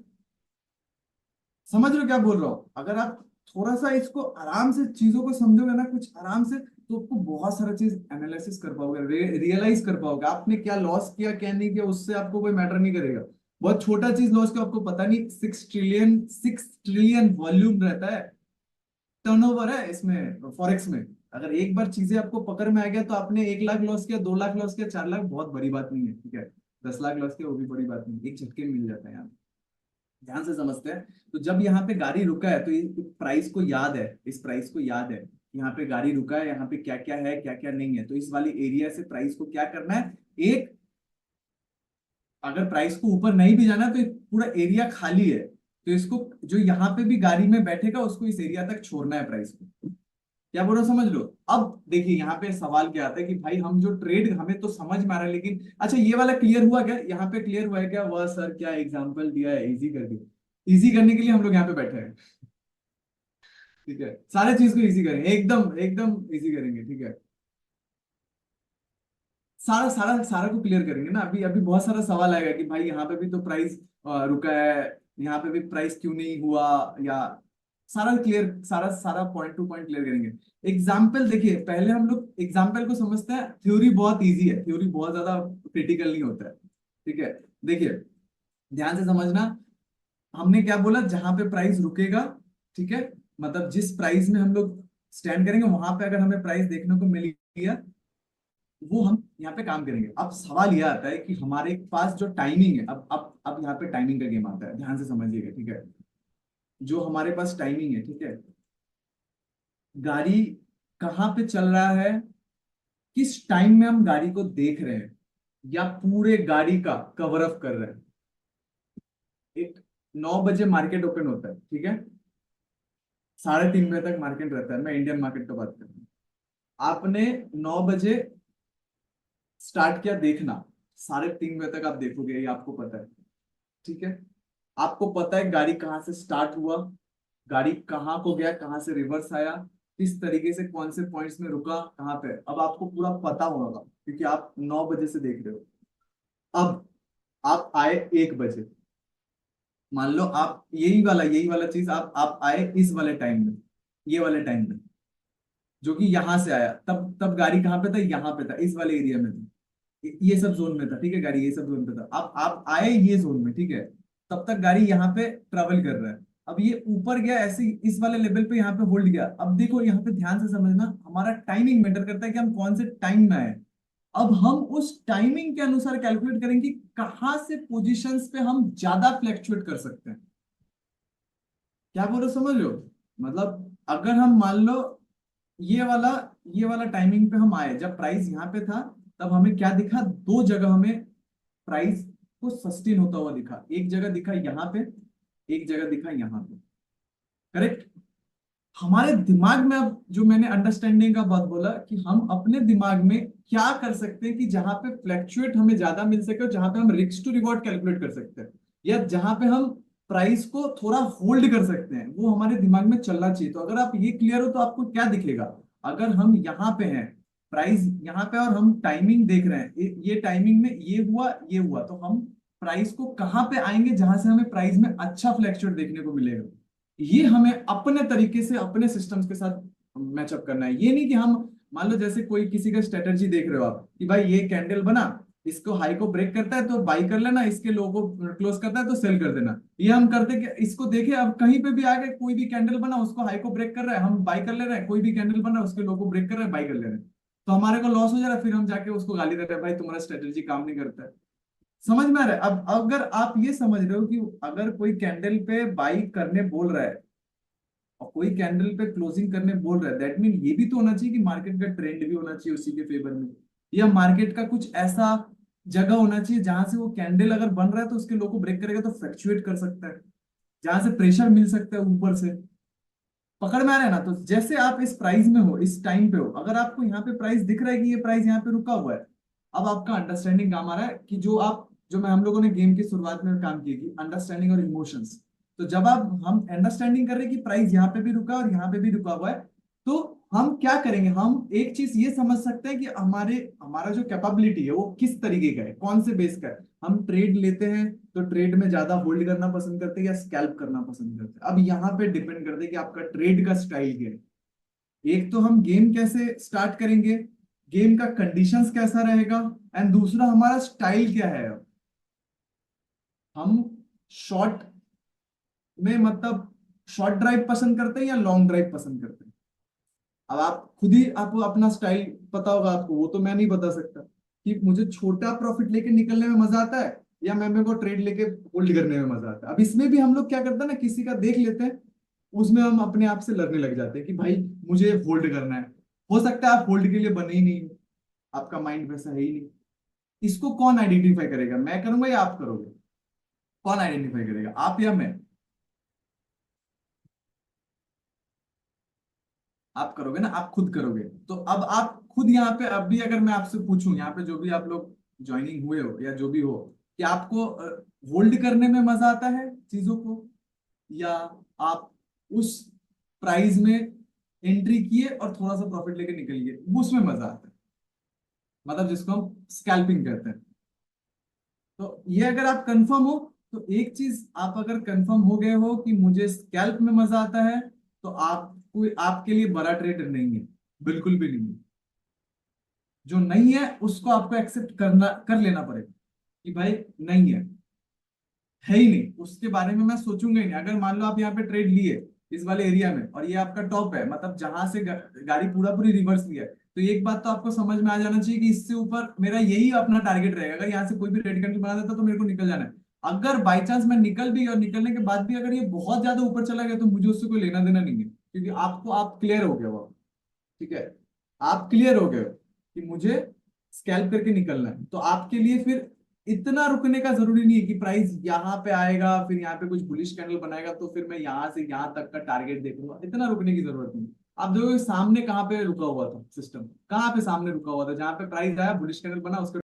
समझ रहे हो क्या बोल रहा हूँ, अगर आप थोड़ा सा इसको आराम से चीजों को समझोगे ना, कुछ आराम से, तो आपको बहुत सारा चीज एनालिसिस कर पाओगे, रियलाइज कर पाओगे आपने क्या लॉस किया क्या नहीं किया, उससे आपको कोई मैटर नहीं करेगा। बहुत छोटा चीज लॉस किया, आपको पता नहीं, 6 ट्रिलियन वॉल्यूम रहता है, टर्नओवर है इसमें, फॉरेक्स में। अगर एक बार चीजें आपको पकड़ में आ गया, तो आपने 1 लाख लॉस किया, 2 लाख लॉस किया, 4 लाख, बहुत बड़ी बात नहीं है, ठीक है, 10 लाख लॉस किया वो भी बड़ी बात नहीं, एक झटके में मिल जाता है यहाँ, ध्यान से समझते हैं। तो जब यहाँ पे गाड़ी रुका है, तो इस प्राइस को याद है, इस प्राइस को याद है, यहाँ पे गाड़ी रुका है, यहाँ पे क्या क्या है क्या क्या नहीं है, तो इस वाली एरिया से प्राइस को क्या करना है, एक, अगर प्राइस को ऊपर नहीं भी जाना तो पूरा एरिया खाली है, तो इसको जो यहाँ पे भी गाड़ी में बैठेगा उसको इस एरिया तक छोड़ना है प्राइस को। क्या बोल रहा हूं, समझ लो। अब देखिए यहाँ पे सवाल क्या आता है कि भाई हम जो ट्रेड, हमें तो समझ में आ रहा है, लेकिन अच्छा ये वाला क्लियर हुआ क्या, यहाँ पे क्लियर हुआ है क्या, वह सर क्या एग्जांपल दिया है इजी कर दिया, इजी करने के लिए हम लोग यहाँ पे बैठे हैं, ठीक है, सारे चीज को इजी करेंगे, एकदम एकदम इजी करेंगे, ठीक है, सारा सारा सारा को क्लियर करेंगे ना। अभी अभी बहुत सारा सवाल आएगा कि भाई यहाँ पे भी तो प्राइस रुका है, यहाँ पे भी प्राइस क्यों नहीं हुआ, या सारा क्लियर, सारा सारा पॉइंट टू पॉइंट क्लियर करेंगे। एग्जाम्पल देखिए, पहले हम लोग एग्जाम्पल को समझते हैं, थ्योरी बहुत इजी है, थ्योरी बहुत ज्यादा क्रिटिकल नहीं होता है, ठीक है। देखिए ध्यान से समझना, हमने क्या बोला, जहां पे प्राइस रुकेगा, ठीक है, मतलब जिस प्राइस में हम लोग स्टैंड करेंगे, वहां पे अगर हमें प्राइस देखने को मिल गया, वो हम यहाँ पे काम करेंगे। अब सवाल यह आता है कि हमारे पास जो टाइमिंग है, अब यहाँ पे टाइमिंग का गेम आता है, ध्यान से समझिएगा, ठीक है। जो हमारे पास टाइमिंग है, ठीक है, गाड़ी कहाँ पे चल रहा है, किस टाइम में हम गाड़ी को देख रहे हैं, या पूरे गाड़ी का कवर अप कर रहे हैं। एक 9 बजे मार्केट ओपन होता है, ठीक है, 3:30 बजे तक मार्केट रहता है, मैं इंडियन मार्केट का बात कर रहा हूँ। आपने 9 बजे स्टार्ट किया देखना, 3:30 बजे तक आप देखोगे, ये आपको पता है, ठीक है। आपको पता है गाड़ी कहाँ से स्टार्ट हुआ, गाड़ी कहाँ को गया, कहाँ से रिवर्स आया, किस तरीके से कौन से पॉइंट्स में रुका, कहाँ पे, अब आपको पूरा पता होगा क्योंकि आप 9 बजे से देख रहे हो। अब आप आए 1 बजे, मान लो आप यही वाला चीज आप आए इस वाले टाइम में, ये वाले टाइम में, जो कि यहां से आया, तब तब गाड़ी कहाँ पे था, यहाँ पे था, इस वाले एरिया में था, ये सब जोन में था, ठीक है, गाड़ी ये सब जोन पे था। अब आप आए ये जोन में, ठीक है, तब तक गाड़ी यहाँ पे ट्रेवल कर रहा है। अब ये ऊपर गया ऐसे इस वाले लेवल पे यहाँ पे होल्ड गया। अब देखो यहाँ पे ध्यान से समझना, हमारा टाइमिंग मैटर करता है कि हम कौन से टाइम में आए। अब हम उस टाइमिंग के अनुसार कैलकुलेट करेंगे कि कहाँ से पोजीशंस पे हम ज्यादा फ्लैक्चुएट कर सकते हैं। क्या बोल रहे हो, समझ लो, मतलब अगर हम मान लो ये वाला ये वाला टाइमिंग पे हम आए, जब प्राइस यहाँ पे था, तब हमें क्या दिखा, दो जगह हमें प्राइस को सस्टेन होता हुआ दिखा। एक जगह दिखा यहाँ पे, एक जगह दिखा यहाँ पे, करेक्ट। हमारे दिमाग में, अब जो मैंने अंडरस्टैंडिंग का बात बोला, कि हम अपने दिमाग में क्या कर सकते हैं कि जहां पे फ्लैक्चुएट हमें ज्यादा मिल सके, और जहां पे हम रिस्क टू रिवॉर्ड कैलकुलेट कर सकते हैं, या जहां पे हम प्राइस को थोड़ा होल्ड कर सकते हैं, वो हमारे दिमाग में चलना चाहिए। तो अगर आप ये क्लियर हो तो आपको क्या दिखेगा, अगर हम यहाँ पे हैं, प्राइस यहाँ पे, और हम टाइमिंग देख रहे हैं, ये टाइमिंग में ये हुआ, तो हम प्राइस को कहाँ पे आएंगे जहां से हमें प्राइस में अच्छा फ्लैक्चुएट देखने को मिलेगा। ये हमें अपने तरीके से अपने सिस्टम्स के साथ मैचअप करना है। ये नहीं कि हम मान लो जैसे कोई किसी का स्ट्रेटजी देख रहे हो आप, कि भाई ये कैंडल बना, इसको हाई को ब्रेक करता है तो बाई कर लेना, इसके लो को क्लोज करता है तो सेल कर देना। ये हम करते कि इसको देखे, अब कहीं पे भी आ गए, कोई भी कैंडल बना, उसको हाई को ब्रेक कर रहा है, हम बाई कर ले रहे हैं, कोई भी कैंडल बना उसके लो को ब्रेक कर रहे हैं, बाई कर ले रहे हैं, तो हमारे को लॉस हो जा रहा है। फिर हम जाके उसको गाली दे रहे हैं, भाई तुम्हारा स्ट्रेटजी काम नहीं करता है। समझ में आ रहा है। अब अगर आप ये समझ रहे हो कि अगर कोई कैंडल पे बाई करने बोल रहा है और कोई कैंडल पे क्लोजिंग करने बोल रहा है, दैट मीन ये भी तो होना चाहिए कि मार्केट का ट्रेंड भी होना चाहिए उसी के फेवर में, या मार्केट का कुछ ऐसा जगह होना चाहिए जहां से वो कैंडल अगर बन रहा है तो उसके लो को ब्रेक करेगा तो फ्लक्चुएट कर सकता है, जहां से प्रेशर मिल सकता है ऊपर से। पकड़ में आ रहा है ना। तो जैसे आप इस प्राइस में हो, इस टाइम पे हो, अगर आपको यहाँ पे प्राइस दिख रहा है कि ये प्राइस यहाँ पे रुका हुआ है, अब आपका अंडरस्टैंडिंग काम आ रहा है कि जो मैं हम लोगों ने गेम की शुरुआत में काम की थी, अंडरस्टैंडिंग और इमोशंस। तो जब आप हम अंडरस्टैंडिंग कर रहे हैं कि प्राइस यहाँ पे भी रुका और यहाँ पे भी रुका हुआ है, तो हम क्या करेंगे, हम एक चीज ये समझ सकते हैं कि हमारा जो कैपेबिलिटी है वो किस तरीके का है, कौन से बेस का है। हम ट्रेड लेते हैं तो ट्रेड में ज्यादा होल्ड करना पसंद करते हैं या स्कैल्प करना पसंद करते हैं। अब यहाँ पे डिपेंड करते हैं कि आपका ट्रेड का स्टाइल क्या है। एक तो हम गेम कैसे स्टार्ट करेंगे, गेम का कंडीशंस कैसा रहेगा, एंड दूसरा हमारा स्टाइल क्या है। हम शॉर्ट में मतलब शॉर्ट ड्राइव पसंद करते हैं या लॉन्ग ड्राइव पसंद करते हैं। अब आप खुद ही, आपको अपना स्टाइल पता होगा आपको, वो तो मैं नहीं बता सकता कि मुझे छोटा प्रॉफिट लेके निकलने में मजा आता है या मेरे को ट्रेड लेके होल्ड करने में मजा आता है। अब इसमें भी हम लोग क्या करते हैं ना, किसी का देख लेते हैं, उसमें हम अपने आप से लड़ने लग जाते हैं कि भाई मुझे होल्ड करना है। हो सकता है आप होल्ड के लिए बने ही नहीं, आपका माइंड वैसा है ही नहीं। इसको कौन आइडेंटिफाई करेगा, मैं करूंगा या आप करोगे? कौन आइडेंटिफाई करेगा, आप या मैं? आप करोगे ना, आप खुद करोगे। तो अब आप खुद यहाँ पे, अब भी अगर मैं आपसे पूछूं, यहाँ पे जो भी आप लोग ज्वाइनिंग हुए हो या जो भी हो, कि आपको होल्ड करने में मजा आता है चीजों को, या आप उस प्राइस में एंट्री किए और थोड़ा सा प्रॉफिट लेके निकलिए, उसमें मजा आता है, मतलब जिसको हम स्कैल्पिंग कहते हैं। तो ये अगर आप कंफर्म हो, तो एक चीज आप अगर कंफर्म हो गए हो कि मुझे स्कैल्प में मजा आता है, तो आप कोई आपके लिए बड़ा ट्रेडर नहीं है, बिल्कुल भी नहीं है। जो नहीं है उसको आपको एक्सेप्ट कर लेना पड़ेगा कि भाई नहीं है ही नहीं, उसके बारे में मैं सोचूंगा ही नहीं। अगर मान लो आप यहाँ पे ट्रेड लिए इस वाले एरिया में, और ये आपका टॉप है, मतलब जहां से गाड़ी पूरा पूरी रिवर्स लिया है, तो एक बात तो आपको समझ में आ जाना चाहिए कि इससे ऊपर मेरा यही अपना टारगेट रहेगा। अगर यहाँ से कोई भी रेड कैंडल बना देता तो मेरे को निकल जाना है। अगर बाई चांस मैं निकल भी गया और निकलने के बाद भी अगर ये बहुत ज्यादा ऊपर चला गया तो मुझे उससे कोई लेना देना नहीं है, क्योंकि आप क्लियर हो गए हो। ठीक है, आप क्लियर हो गए हो कि मुझे स्कैल्प करके निकलना है, तो आपके लिए फिर इतना रुकने का जरूरी नहीं है कि प्राइस यहाँ पे आएगा फिर यहाँ पे कुछ बुलिश कैंडल बनाएगा तो फिर मैं यहाँ से यहाँ तक का टारगेट देख लूंगा, इतना रुकने की जरूरत नहीं। आप देखोगे सामने कहाँ पे रुका हुआ था सिस्टम, कहाँ पे सामने रुका हुआ था, जहां पे प्राइस आया बुलिश कैंडल बना उसके